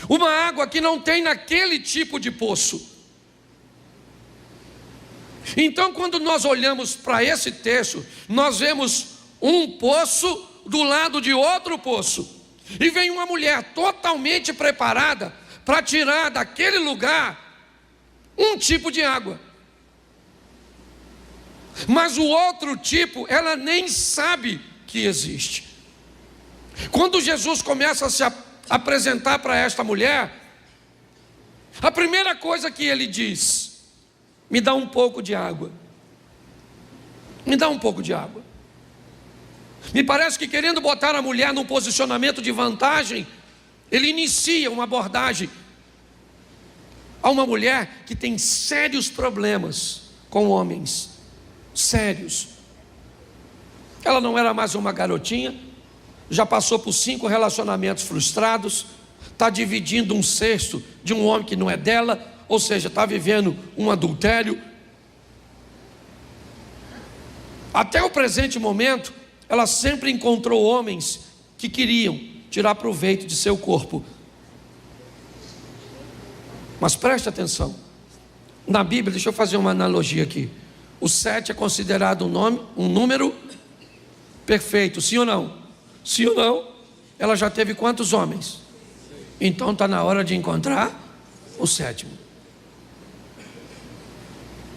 Uma água que não tem naquele tipo de poço. Então, quando nós olhamos para esse texto, nós vemos um poço do lado de outro poço. E vem uma mulher totalmente preparada para tirar daquele lugar um tipo de água. Mas o outro tipo, ela nem sabe que existe. Quando Jesus começa a se apresentar para esta mulher, a primeira coisa que ele diz: me dá um pouco de água. Me dá um pouco de água. Me parece que, querendo botar a mulher num posicionamento de vantagem, ele inicia uma abordagem a uma mulher que tem sérios problemas com homens. Sérios. Ela não era mais uma garotinha, já passou por 5 relacionamentos frustrados, está dividindo um cesto de um homem que não é dela, ou seja, está vivendo um adultério. Até o presente momento, ela sempre encontrou homens que queriam tirar proveito de seu corpo. Mas preste atenção, na Bíblia, deixa eu fazer uma analogia aqui. O 7 é considerado um número perfeito, sim ou não? Sim ou não? Ela já teve quantos homens? Então está na hora de encontrar o 7º.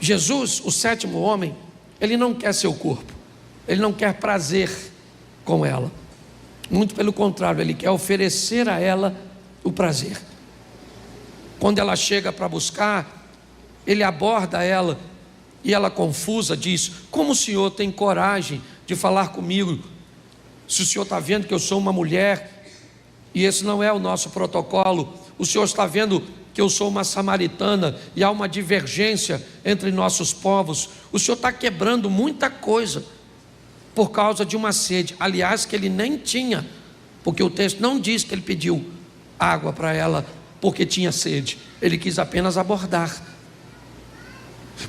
Jesus, o 7º homem, ele não quer seu corpo, ele não quer prazer com ela. Muito pelo contrário, ele quer oferecer a ela o prazer. Quando ela chega para buscar, ele aborda ela e ela, confusa, diz: como o senhor tem coragem de falar comigo, se o senhor está vendo que eu sou uma mulher e esse não é o nosso protocolo? O senhor está vendo que eu sou uma samaritana e há uma divergência entre nossos povos? O senhor está quebrando muita coisa por causa de uma sede, aliás, que ele nem tinha, porque o texto não diz que ele pediu água para ela porque tinha sede, ele quis apenas abordar.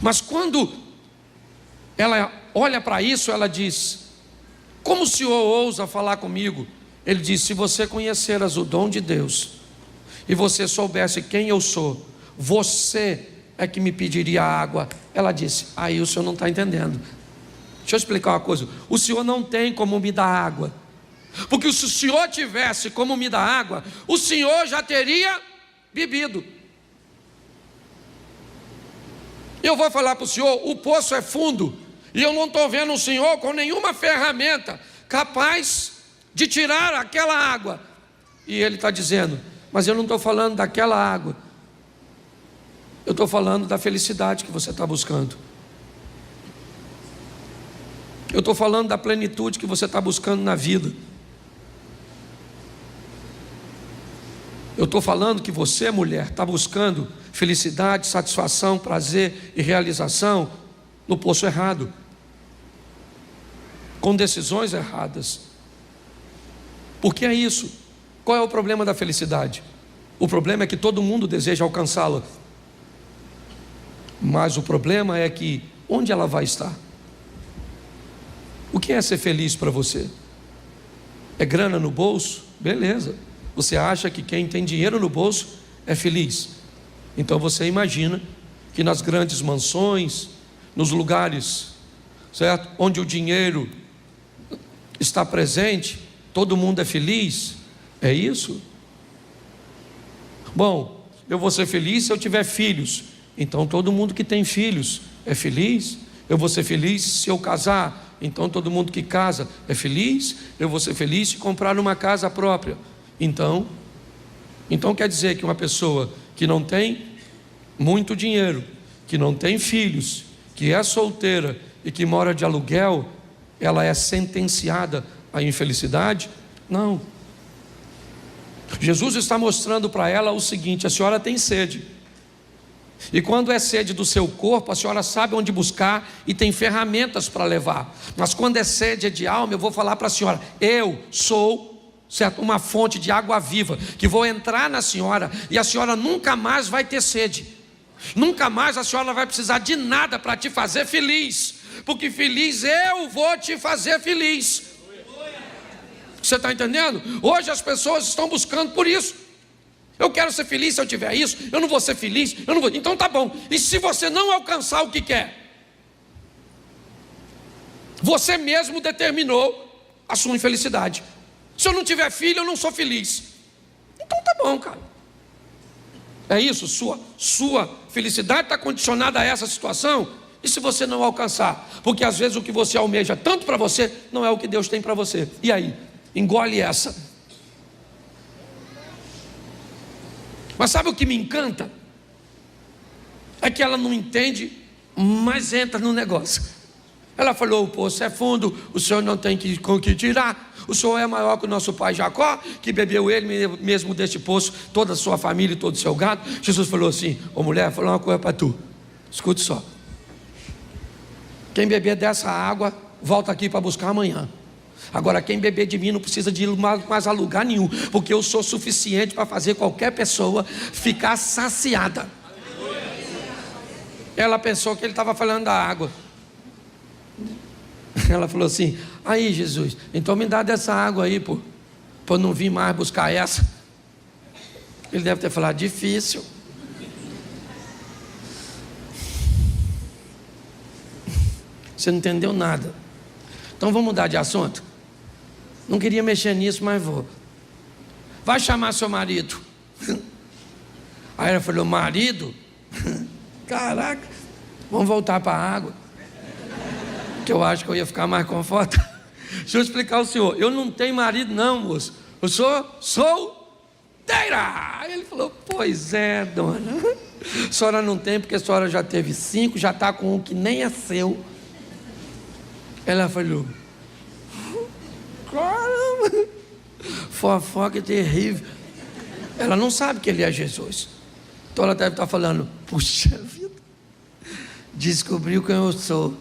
Mas quando ela olha para isso, ela diz: como o senhor ousa falar comigo? Ele diz: se você conheceras o dom de Deus e você soubesse quem eu sou, você é que me pediria água. Ela disse: aí o senhor não está entendendo. Deixa eu explicar uma coisa: o senhor não tem como me dar água, porque se o senhor tivesse como me dar água, o senhor já teria bebido. Eu vou falar para o senhor: o poço é fundo, e eu não estou vendo o senhor com nenhuma ferramenta capaz de tirar aquela água. E ele está dizendo: mas eu não estou falando daquela água, eu estou falando da felicidade que você está buscando. Eu estou falando da plenitude que você está buscando na vida. Eu estou falando que você, mulher, está buscando felicidade, satisfação, prazer e realização no poço errado, com decisões erradas. Por que é isso? Qual é o problema da felicidade? O problema é que todo mundo deseja alcançá-la, mas o problema é que onde ela vai estar? O que é ser feliz para você? É grana no bolso? Beleza. Você acha que quem tem dinheiro no bolso é feliz? Então você imagina que nas grandes mansões, nos lugares, certo, onde o dinheiro está presente, todo mundo é feliz? É isso? Bom, eu vou ser feliz se eu tiver filhos. Então todo mundo que tem filhos é feliz? Eu vou ser feliz se eu casar. Então todo mundo que casa é feliz? Eu vou ser feliz se comprar uma casa própria. Então quer dizer que uma pessoa que não tem muito dinheiro, que não tem filhos, que é solteira e que mora de aluguel, ela é sentenciada à infelicidade? Não. Jesus está mostrando para ela o seguinte: a senhora tem sede, e quando é sede do seu corpo, a senhora sabe onde buscar e tem ferramentas para levar. Mas quando é sede de alma, eu vou falar para a senhora: eu sou, certo, uma fonte de água viva, que vou entrar na senhora, e a senhora nunca mais vai ter sede. Nunca mais a senhora vai precisar de nada para te fazer feliz, porque feliz eu vou te fazer feliz. Você está entendendo? Hoje as pessoas estão buscando por isso. Eu quero ser feliz se eu tiver isso, eu não vou ser feliz, eu não vou. Então tá bom. E se você não alcançar o que quer? Você mesmo determinou a sua infelicidade. Se eu não tiver filho, eu não sou feliz. Então tá bom, cara. É isso, sua felicidade está condicionada a essa situação. E se você não alcançar? Porque às vezes o que você almeja tanto para você não é o que Deus tem para você. E aí? Engole essa. Mas sabe o que me encanta? É que ela não entende, mas entra no negócio. Ela falou: o poço é fundo, o senhor não tem com que tirar. O senhor é maior que o nosso pai Jacó, que bebeu ele mesmo deste poço, toda a sua família e todo o seu gado. Jesus falou assim: ô mulher, vou falar uma coisa para tu. Escute só. Quem beber dessa água, volta aqui para buscar amanhã. Agora quem beber de mim não precisa de ir mais a lugar nenhum, porque eu sou suficiente para fazer qualquer pessoa ficar saciada. Ela pensou que ele estava falando da água. Ela falou assim: aí Jesus, então me dá dessa água aí, para eu não vir mais buscar essa. Ele deve ter falado: difícil. Você não entendeu nada. Então vamos mudar de assunto. Não queria mexer nisso, mas vou. Vai chamar seu marido. Aí ela falou: marido? Caraca, vamos voltar para a água, que eu acho que eu ia ficar mais confortável. Deixa eu explicar ao senhor: eu não tenho marido não, moço. Eu sou solteira. Aí ele falou: pois é, dona. A senhora não tem, porque a senhora já teve 5, já está com um que nem é seu. Ela falou: caramba, fofoca terrível. Ela não sabe que ele é Jesus. Então ela deve estar falando: puxa vida, descobriu quem eu sou.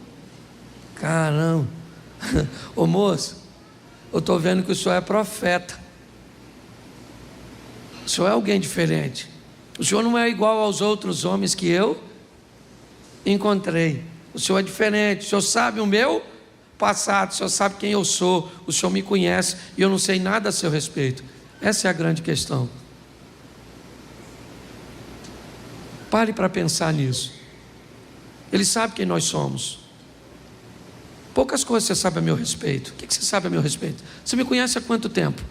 Caramba. Ô moço, eu estou vendo que o senhor é profeta. O senhor é alguém diferente. O senhor não é igual aos outros homens que eu encontrei. O senhor é diferente. O senhor sabe o meu passado, o senhor sabe quem eu sou, o senhor me conhece e eu não sei nada a seu respeito. Essa é a grande questão. Pare para pensar nisso. Ele sabe quem nós somos. Poucas coisas você sabe a meu respeito. O que você sabe a meu respeito? Você me conhece há quanto tempo?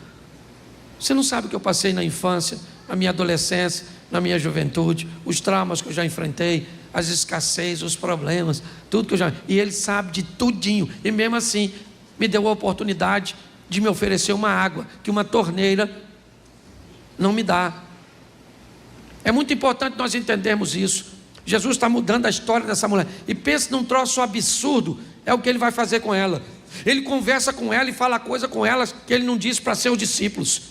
Você não sabe o que eu passei na infância, na minha adolescência, na minha juventude, os traumas que eu já enfrentei, as escassez, os problemas, tudo que eu já... E Ele sabe de tudinho. E mesmo assim, me deu a oportunidade de me oferecer uma água que uma torneira não me dá. É muito importante nós entendermos isso. Jesus está mudando a história dessa mulher. E pense num troço absurdo. É o que Ele vai fazer com ela. Ele conversa com ela e fala coisa com ela que Ele não disse para seus discípulos.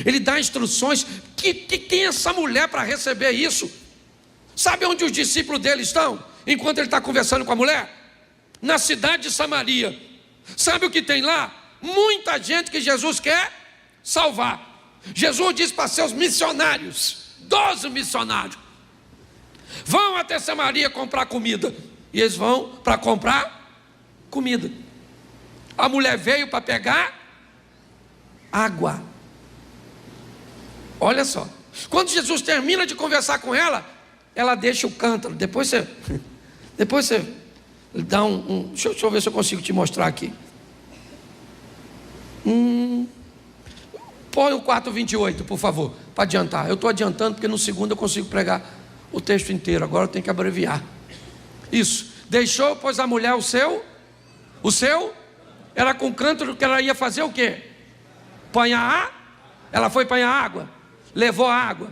Ele dá instruções. Quem é essa mulher para receber isso? Sabe onde os discípulos dele estão? Enquanto ele está conversando com a mulher? Na cidade de Samaria. Sabe o que tem lá? Muita gente que Jesus quer salvar. Jesus disse para seus missionários, 12 missionários: vão até Samaria comprar comida. E eles vão para comprar comida. A mulher veio para pegar água. Olha só, quando Jesus termina de conversar com ela, ela deixa o cântaro. Depois você dá deixa eu ver se eu consigo te mostrar aqui. Põe o 4:28, por favor, para adiantar. Eu estou adiantando porque no segundo eu consigo pregar o texto inteiro. Agora eu tenho que abreviar. Isso. Deixou, pois, a mulher o seu, era com o cântaro que ela ia fazer o quê? Ela foi apanhar água. Levou a água.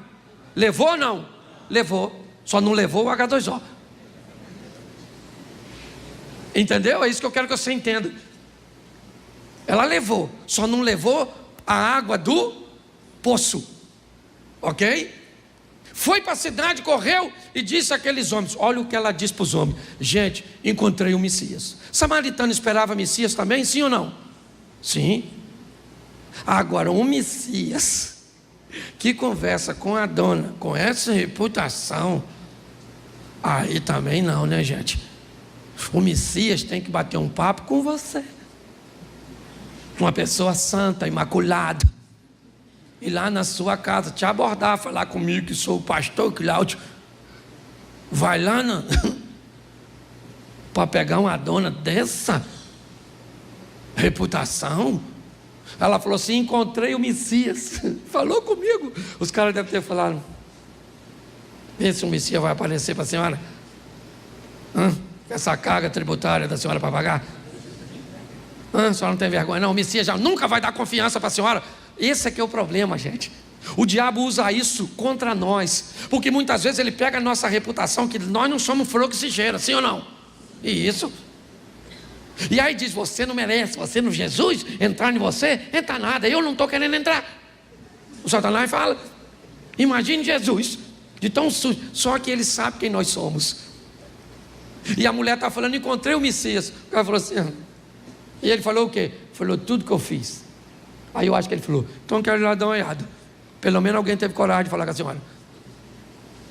Levou ou não? Levou. Só não levou o H2O. Entendeu? É isso que eu quero que você entenda. Ela levou. Só não levou a água do poço. Ok? Foi para a cidade, correu e disse àqueles homens. Olha o que ela disse para os homens: gente, encontrei o Messias. Samaritano esperava Messias também, sim ou não? Sim. Agora, um Messias que conversa com a dona, com essa reputação, aí também não, né, gente? O Messias tem que bater um papo com você, uma pessoa santa, imaculada, ir lá na sua casa, te abordar, falar comigo que sou o pastor Cláudio. Vai lá para pegar uma dona dessa reputação. Ela falou assim: encontrei o Messias. Falou comigo. Os caras devem ter falado: vê se o Messias vai aparecer para a senhora. Essa carga tributária da senhora para pagar. A senhora não tem vergonha não? O Messias já nunca vai dar confiança para a senhora. Esse é que é o problema, gente. O diabo usa isso contra nós, porque muitas vezes ele pega a nossa reputação, que nós não somos flor que se cheira, sim ou não? E isso. E aí diz: você não merece, você não, Jesus entrar em você, entra nada, eu não estou querendo entrar. O Satanás fala: imagine Jesus, de tão sujo, só que ele sabe quem nós somos. E a mulher está falando: encontrei o Messias. O cara falou assim, e ele falou o quê? Falou tudo que eu fiz. Aí eu acho que ele falou: então quero ir lá dar uma olhada. Pelo menos alguém teve coragem de falar com a senhora.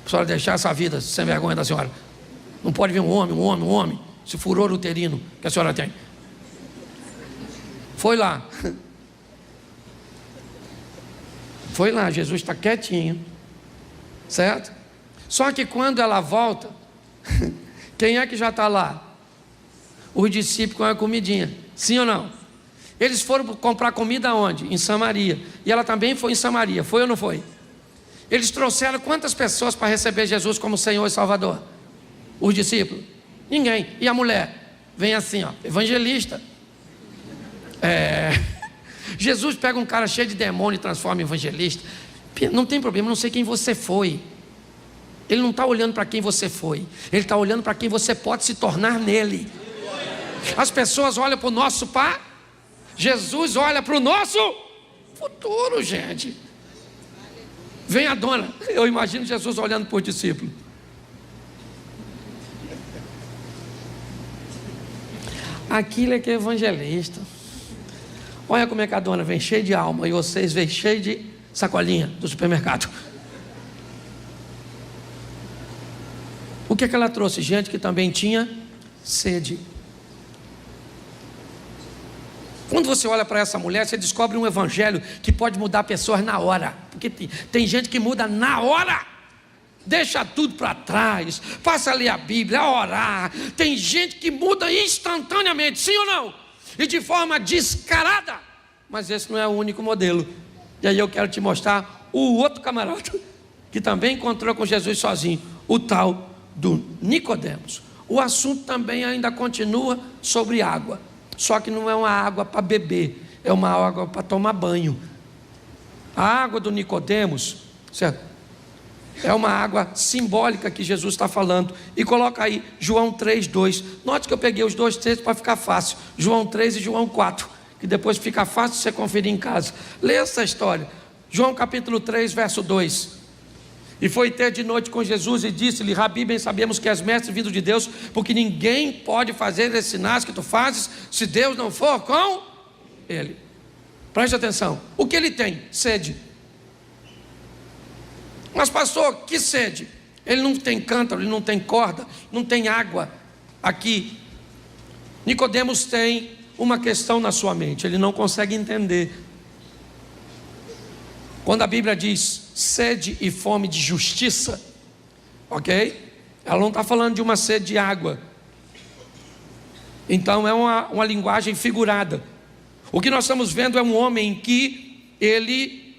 A senhora deixar essa vida sem vergonha da senhora. Não pode vir um homem, esse furor uterino que a senhora tem. Foi lá. Foi lá, Jesus está quietinho, certo? Só que quando ela volta, quem é que já está lá? Os discípulos com a comidinha, sim ou não? Eles foram comprar comida onde? Em Samaria. E ela também foi em Samaria, foi ou não foi? Eles trouxeram quantas pessoas para receber Jesus como Senhor e Salvador? Os discípulos? Ninguém. E a mulher? Vem assim, evangelista. Jesus pega um cara cheio de demônio e transforma em evangelista. Não tem problema, não sei quem você foi. Ele não está olhando para quem você foi, ele está olhando para quem você pode se tornar nele. As pessoas olham para o nosso pai, Jesus olha para o nosso futuro, gente. Vem a dona, eu imagino Jesus olhando para os discípulos. Aquilo é que é evangelista. Olha como é que a dona vem cheia de alma e vocês vêm cheio de sacolinha do supermercado. O que é que ela trouxe? Gente que também tinha sede. Quando você olha para essa mulher, você descobre um evangelho que pode mudar pessoas na hora. Porque tem gente que muda na hora. deixa tudo para trás, passa a ler a Bíblia, a orar. Tem gente que muda instantaneamente, sim ou não? E de forma descarada. Mas esse não é o único modelo. E aí eu quero te mostrar o outro camarada que também encontrou com Jesus sozinho, o tal do Nicodemos. O assunto também ainda continua sobre água, só que não é uma água para beber, é uma água para tomar banho. A água do Nicodemos, certo? É uma água simbólica que Jesus está falando. E coloca aí João 3:2. Note que eu peguei os dois textos para ficar fácil, João 3 e João 4, que depois fica fácil você conferir em casa. Lê essa história, João capítulo 3, verso 2. E foi ter de noite com Jesus e disse-lhe: Rabi, bem sabemos que és mestre vindo de Deus, porque ninguém pode fazer esses sinais que tu fazes, se Deus não for com ele. Preste atenção, o que ele tem? Sede. Mas pastor, que sede? Ele não tem cântaro, ele não tem corda, não tem água aqui. Nicodemos tem uma questão na sua mente, ele não consegue entender. Quando a Bíblia diz sede e fome de justiça, ok? Ela não está falando de uma sede de água. Então é uma linguagem figurada. O que nós estamos vendo é um homem que ele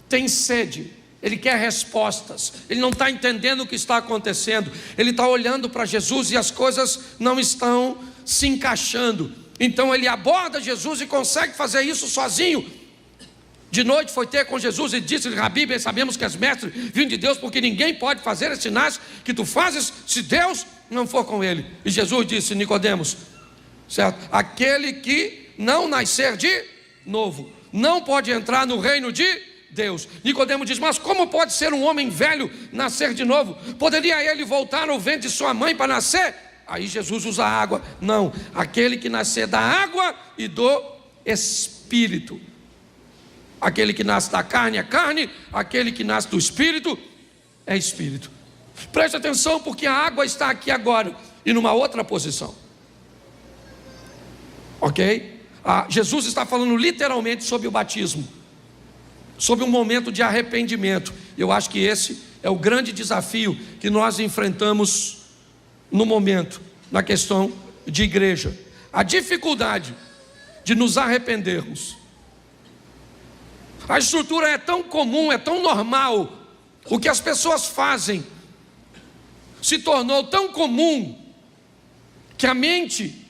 tem sede, ele quer respostas, ele não está entendendo o que está acontecendo, ele está olhando para Jesus e as coisas não estão se encaixando. Então ele aborda Jesus e consegue fazer isso sozinho. De noite foi ter com Jesus e disse-lhe: Rabi, bem sabemos que és mestre vindo de Deus, porque ninguém pode fazer os sinais que tu fazes se Deus não for com ele. E Jesus disse: Nicodemos, certo? Aquele que não nascer de novo não pode entrar no reino de Deus. Nicodemos diz: mas como pode ser um homem velho nascer de novo? Poderia ele voltar ao ventre de sua mãe para nascer? Aí Jesus usa a água. Não, aquele que nascer da água e do Espírito. Aquele que nasce da carne é carne, aquele que nasce do Espírito é Espírito. Preste atenção, porque a água está aqui agora e numa outra posição, ok? Jesus está falando literalmente sobre o batismo, sobre um momento de arrependimento. Eu acho que esse é o grande desafio que nós enfrentamos no momento, na questão de igreja. A dificuldade de nos arrependermos. A estrutura é tão comum, é tão normal, o que as pessoas fazem se tornou tão comum, que a mente,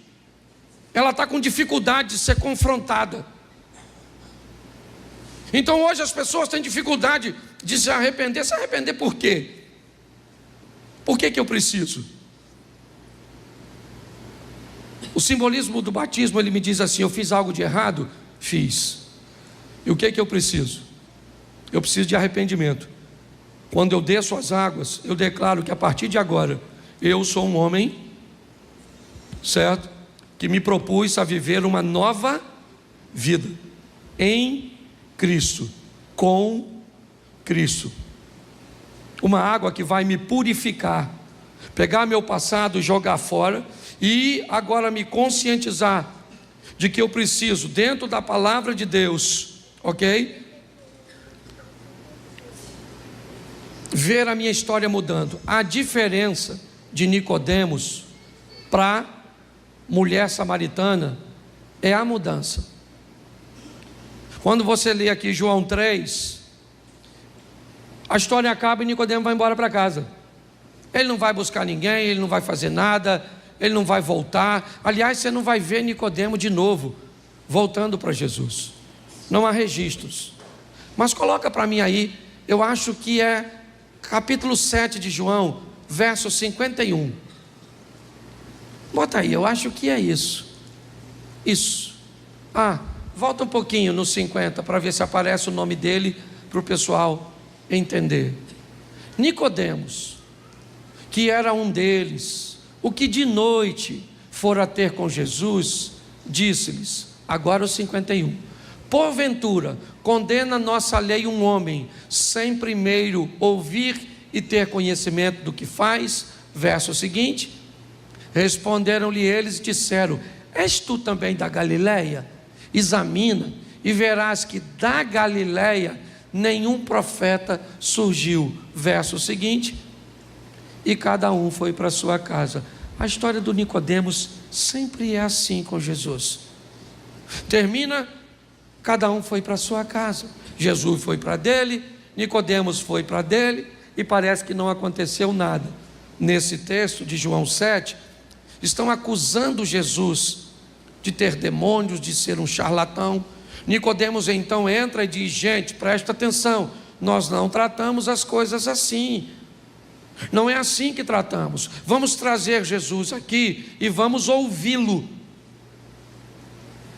ela está com dificuldade de ser confrontada. Então hoje as pessoas têm dificuldade de se arrepender. Se arrepender por quê? Por que eu preciso? O simbolismo do batismo, ele me diz assim: eu fiz algo de errado? Fiz. E o que eu preciso? Eu preciso de arrependimento. Quando eu desço as águas, eu declaro que a partir de agora, eu sou um homem, certo? Que me propus a viver uma nova vida, em Cristo, com Cristo. Uma água que vai me purificar, pegar meu passado, jogar fora, e agora me conscientizar de que eu preciso, dentro da palavra de Deus, ok? Ver a minha história mudando. A diferença de Nicodemos para mulher samaritana é a mudança. Quando você lê aqui João 3, a história acaba e Nicodemos vai embora para casa. Ele não vai buscar ninguém, ele não vai fazer nada, ele não vai voltar. Aliás, você não vai ver Nicodemo de novo voltando para Jesus. Não há registros. Mas coloca para mim aí, eu acho que é capítulo 7 de João, verso 51. Bota aí, eu acho que é isso. Isso. Volta um pouquinho no 50 para ver se aparece o nome dele para o pessoal entender. Nicodemos, que era um deles, o que de noite fora ter com Jesus, disse-lhes, agora o 51. Porventura, condena nossa lei um homem, sem primeiro ouvir e ter conhecimento do que faz? Verso seguinte, responderam-lhe eles e disseram, és tu também da Galileia? Examina e verás que da Galileia nenhum profeta surgiu. verso seguinte, e cada um foi para a sua casa. A história do Nicodemos sempre é assim com Jesus. Termina, cada um foi para a sua casa. Jesus foi para dele, Nicodemos foi para dele, e parece que não aconteceu nada. Nesse texto de João 7, estão acusando Jesus de ter demônios, de ser um charlatão. Nicodemos então entra e diz: gente, presta atenção, nós não tratamos as coisas assim. Não é assim que tratamos. Vamos trazer Jesus aqui e vamos ouvi-lo.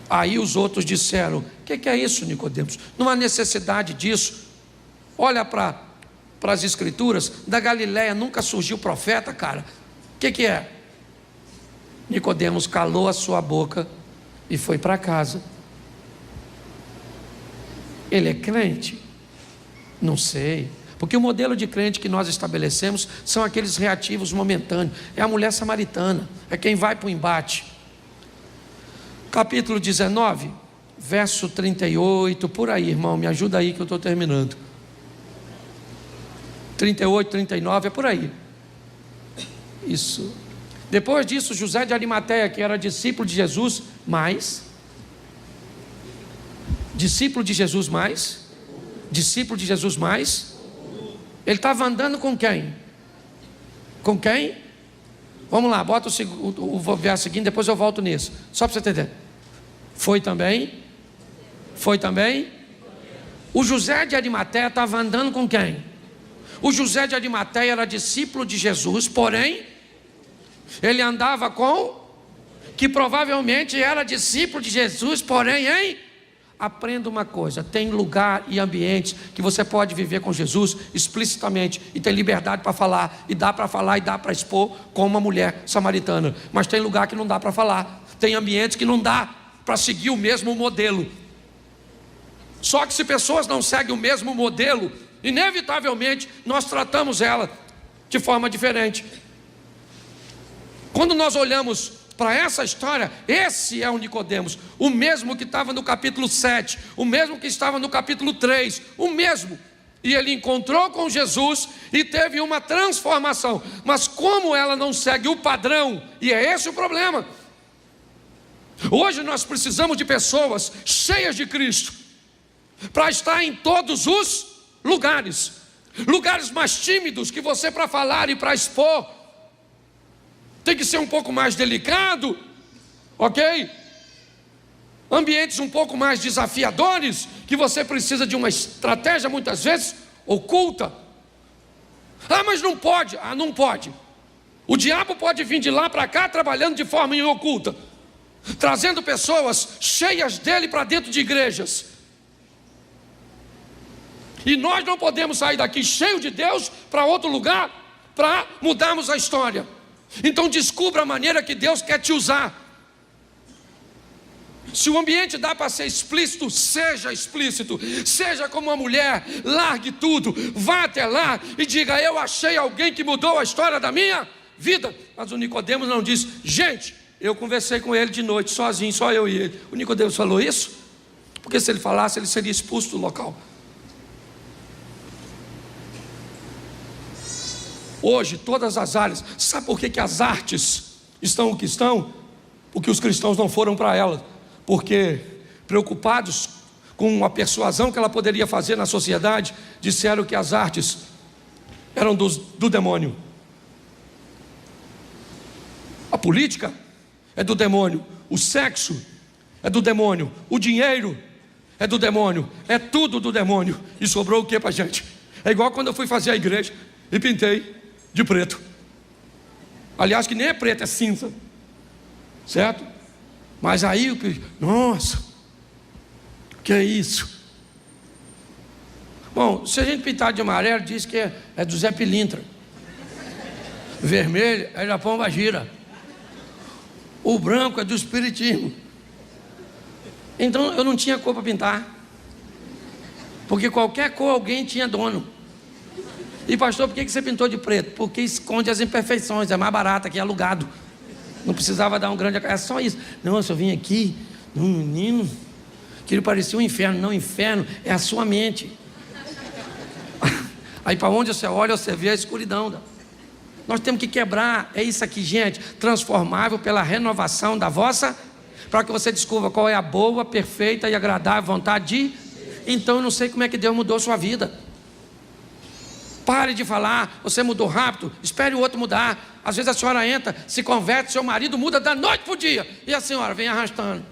Aí os outros disseram: o que é isso, Nicodemos? Não há necessidade disso. Olha para as escrituras, da Galileia nunca surgiu profeta, cara. O que é? Nicodemos calou a sua boca e foi para casa. Ele é crente? Não sei. Porque o modelo de crente que nós estabelecemos são aqueles reativos momentâneos. É a mulher samaritana, é quem vai para o embate. Capítulo 19, verso 38, por aí, irmão, me ajuda aí que eu estou terminando. 38, 39, é por aí. Isso. Depois disso, José de Arimateia, que era discípulo de Jesus, discípulo de Jesus mais, ele estava andando com quem? Com quem? Vamos lá, bota o verso seguinte, depois eu volto nisso, só para você entender. Foi também? O José de Arimateia estava andando com quem? O José de Arimateia era discípulo de Jesus, porém, ele andava com, que provavelmente era discípulo de Jesus, porém, hein? Aprenda uma coisa: tem lugar e ambientes que você pode viver com Jesus explicitamente e tem liberdade para falar, e dá para expor como uma mulher samaritana. Mas tem lugar que não dá para falar, tem ambientes que não dá para seguir o mesmo modelo. Só que se pessoas não seguem o mesmo modelo, inevitavelmente nós tratamos ela de forma diferente. Quando nós olhamos para essa história, esse é o Nicodemos, o mesmo que estava no capítulo 7, o mesmo que estava no capítulo 3, o mesmo. E ele encontrou com Jesus e teve uma transformação. Mas como ela não segue o padrão, e é esse o problema. Hoje nós precisamos de pessoas cheias de Cristo, para estar em todos os lugares. Lugares mais tímidos, que você, para falar e para expor, tem que ser um pouco mais delicado, ok? Ambientes um pouco mais desafiadores, que você precisa de uma estratégia muitas vezes oculta. Ah, mas não pode. Ah, não pode. O diabo pode vir de lá para cá trabalhando de forma oculta, trazendo pessoas cheias dele para dentro de igrejas. E nós não podemos sair daqui cheio de Deus para outro lugar para mudarmos a história. Então descubra a maneira que Deus quer te usar. Se o ambiente dá para ser explícito, seja explícito. Seja como uma mulher, largue tudo, vá até lá e diga: eu achei alguém que mudou a história da minha vida. Mas o Nicodemos não disse: gente, eu conversei com ele de noite, sozinho, só eu e ele. O Nicodemos falou isso? Porque se ele falasse, ele seria expulso do local. Hoje, todas as áreas, sabe por que as artes estão o que estão? Porque os cristãos não foram para elas, porque preocupados com a persuasão que ela poderia fazer na sociedade, disseram que as artes eram do demônio. A política é do demônio, o sexo é do demônio, o dinheiro é do demônio, é tudo do demônio. E sobrou o que para a gente? É igual quando eu fui fazer a igreja e pintei de preto. Aliás, que nem é preto, é cinza, certo? Mas aí, nossa, que é isso? Bom, se a gente pintar de amarelo, diz que é do Zé Pilintra. Vermelho é da Pomba Gira. O branco é do Espiritismo. Então eu não tinha cor para pintar, porque qualquer cor alguém tinha dono. E pastor, por que você pintou de preto? Porque esconde as imperfeições, é mais barato, aqui é alugado. Não precisava dar um grande... É só isso. Não, eu só vim aqui, um menino, que ele parecia um inferno. Não, inferno é a sua mente. Aí para onde você olha, você vê a escuridão. Nós temos que quebrar, é isso aqui, gente, transformável pela renovação da vossa, para que você descubra qual é a boa, perfeita e agradável vontade de. Então eu não sei como é que Deus mudou sua vida. Pare de falar, você mudou rápido, espere o outro mudar. Às vezes a senhora entra, se converte, seu marido muda da noite para o dia, e a senhora vem arrastando,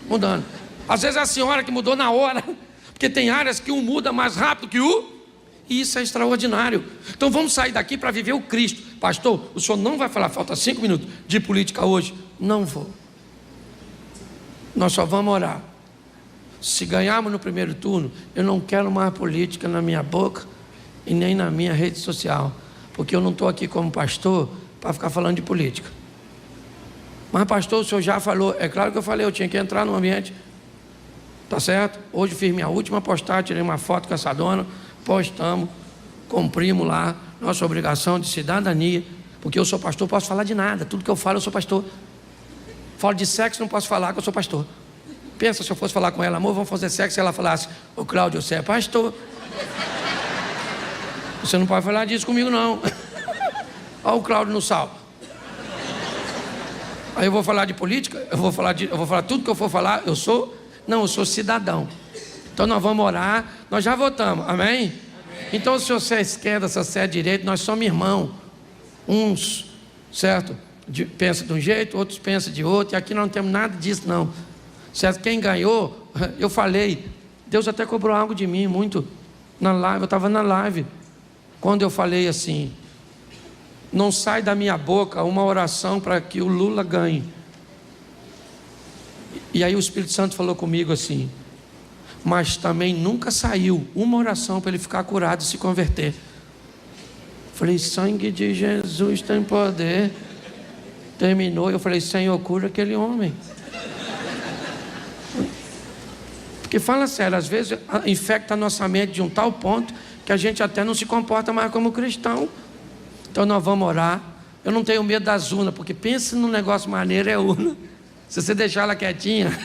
mudando. Às vezes é a senhora que mudou na hora, porque tem áreas que um muda mais rápido que o, e isso é extraordinário. Então vamos sair daqui para viver o Cristo. Pastor, o senhor não vai falar, falta 5 minutos de política hoje? Não vou. Nós só vamos orar. Se ganharmos no primeiro turno, eu não quero mais política na minha boca e nem na minha rede social, porque eu não estou aqui como pastor para ficar falando de política. Mas pastor, o senhor já falou. É claro que eu falei, eu tinha que entrar no ambiente. Tá certo? Hoje fiz minha última postagem, tirei uma foto com essa dona, postamos, cumprimos lá nossa obrigação de cidadania, porque eu sou pastor, posso falar de nada, tudo que eu falo eu sou pastor. Falo de sexo, não posso falar que eu sou pastor. Pensa se eu fosse falar com ela, amor, vamos fazer sexo, e ela falasse, ô Cláudio, você é pastor. Você não pode falar disso comigo não. Olha o Cláudio no sal. Aí eu vou falar de política, eu vou falar tudo que eu for falar, eu sou cidadão. Então nós vamos orar, nós já votamos, amém? Amém. Então se você é esquerda, se você é direita, nós somos irmãos. Uns, certo? Pensa de um jeito, outros pensam de outro, e aqui nós não temos nada disso não. Certo? Quem ganhou, eu falei, Deus até cobrou algo de mim, muito, na live, eu estava na live, quando eu falei assim, não sai da minha boca uma oração para que o Lula ganhe. E aí o Espírito Santo falou comigo assim, mas também nunca saiu uma oração para ele ficar curado e se converter. Falei, sangue de Jesus tem poder. Terminou, eu falei, Senhor, cura aquele homem. Porque fala sério, às vezes infecta a nossa mente de um tal ponto que a gente até não se comporta mais como cristão. Então nós vamos orar. Eu não tenho medo das urnas, porque pense num negócio maneiro, é urna. Se você deixar ela quietinha,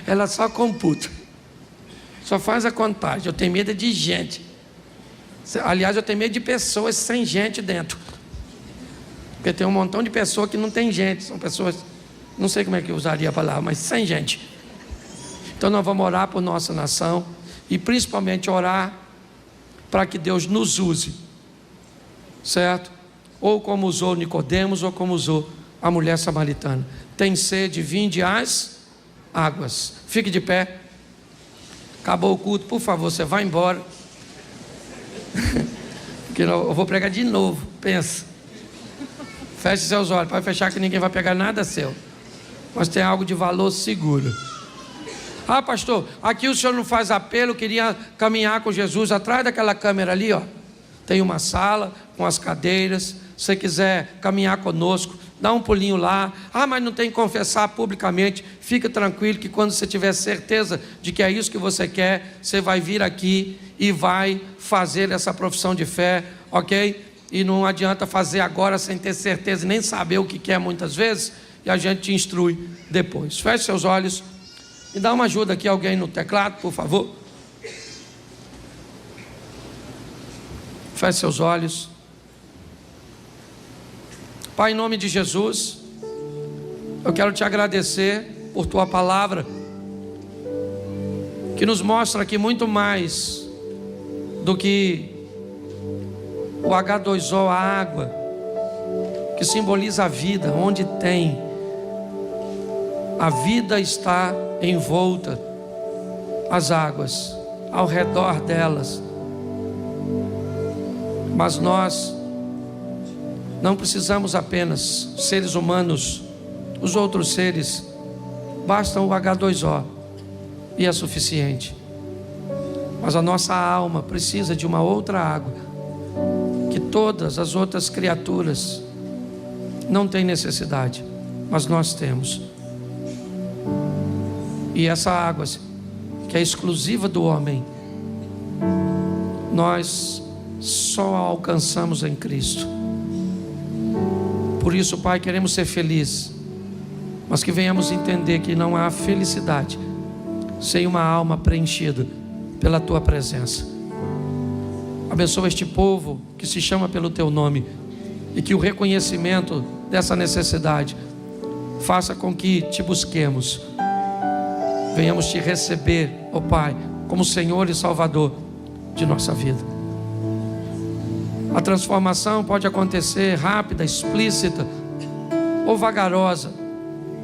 ela só computa, só faz a contagem. Eu tenho medo de gente. Aliás, eu tenho medo de pessoas sem gente dentro, porque tem um montão de pessoas que não tem gente. São pessoas, não sei como é que eu usaria a palavra, mas sem gente. Então nós vamos orar por nossa nação e principalmente orar para que Deus nos use, certo? Ou como usou Nicodemos, ou como usou a mulher samaritana. Tem sede, vinde às águas. Fique de pé. Acabou o culto, por favor, você vai embora. Porque eu vou pregar de novo, pensa. Feche seus olhos, pode fechar que ninguém vai pegar nada seu. Mas tem algo de valor seguro. Ah, pastor, aqui o senhor não faz apelo, eu queria caminhar com Jesus. Atrás daquela câmera ali, ó, tem uma sala com as cadeiras. Se você quiser caminhar conosco, dá um pulinho lá. Ah, mas não tem que confessar publicamente. Fica tranquilo que quando você tiver certeza de que é isso que você quer, você vai vir aqui e vai fazer essa profissão de fé, ok? E não adianta fazer agora sem ter certeza, nem saber o que quer muitas vezes, e a gente te instrui depois. Feche seus olhos e dá uma ajuda aqui, alguém no teclado, por favor. Feche seus olhos. Pai, em nome de Jesus, eu quero te agradecer por tua palavra, que nos mostra aqui muito mais do que o H2O, a água, que simboliza a vida. Onde tem a vida está envolta as águas, ao redor delas. Mas nós não precisamos apenas, seres humanos, os outros seres, bastam o H2O e é suficiente. Mas a nossa alma precisa de uma outra água, que todas as outras criaturas não têm necessidade, mas nós temos. E essa água, que é exclusiva do homem, nós só a alcançamos em Cristo. Por isso, Pai, queremos ser felizes, mas que venhamos entender que não há felicidade sem uma alma preenchida pela Tua presença. Abençoa este povo que se chama pelo teu nome, e que o reconhecimento dessa necessidade faça com que te busquemos, venhamos te receber, ó Pai, como Senhor e Salvador de nossa vida. A transformação pode acontecer rápida, explícita ou vagarosa,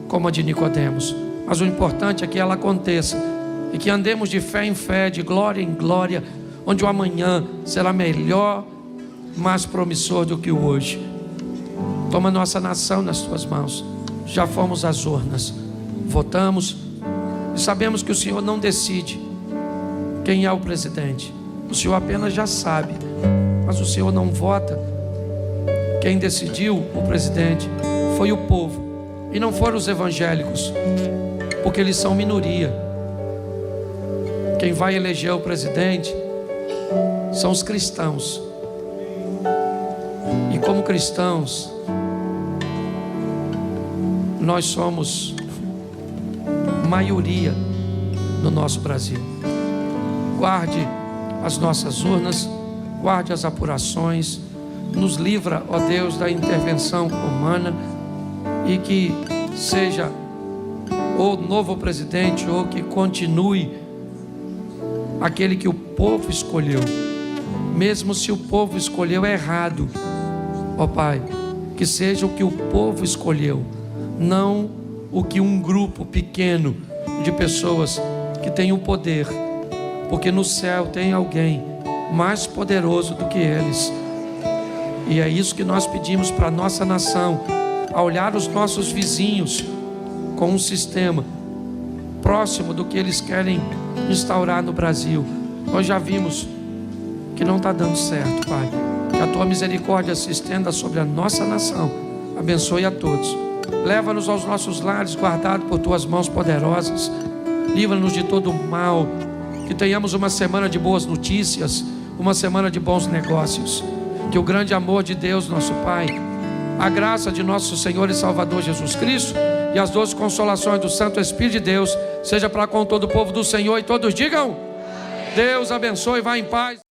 como a de Nicodemos, mas o importante é que ela aconteça e que andemos de fé em fé, de glória em glória, onde o amanhã será melhor, mais promissor do que o hoje. Toma nossa nação nas tuas mãos. Já fomos às urnas, votamos e sabemos que o Senhor não decide quem é o presidente. O Senhor apenas já sabe, mas o Senhor não vota. Quem decidiu o presidente foi o povo, e não foram os evangélicos, porque eles são minoria. Quem vai eleger o presidente são os cristãos, e como cristãos nós somos maioria no nosso Brasil. Guarde as nossas urnas, guarde as apurações, nos livra, ó Deus, da intervenção humana, e que seja o novo presidente ou que continue aquele que o povo escolheu, mesmo se o povo escolheu errado, ó Pai, que seja o que o povo escolheu, não o que um grupo pequeno de pessoas que tem o poder, porque no céu tem alguém mais poderoso do que eles. E é isso que nós pedimos para a nossa nação, a olhar os nossos vizinhos com um sistema próximo do que eles querem instaurar no Brasil. Nós já vimos que não está dando certo, Pai. Que a tua misericórdia se estenda sobre a nossa nação. Abençoe a todos. Leva-nos aos nossos lares, guardados por tuas mãos poderosas. Livra-nos de todo o mal. Que tenhamos uma semana de boas notícias, uma semana de bons negócios. Que o grande amor de Deus, nosso Pai, a graça de nosso Senhor e Salvador Jesus Cristo e as doces consolações do Santo Espírito de Deus seja para com todo o povo do Senhor, e todos digam: Deus abençoe, vá em paz.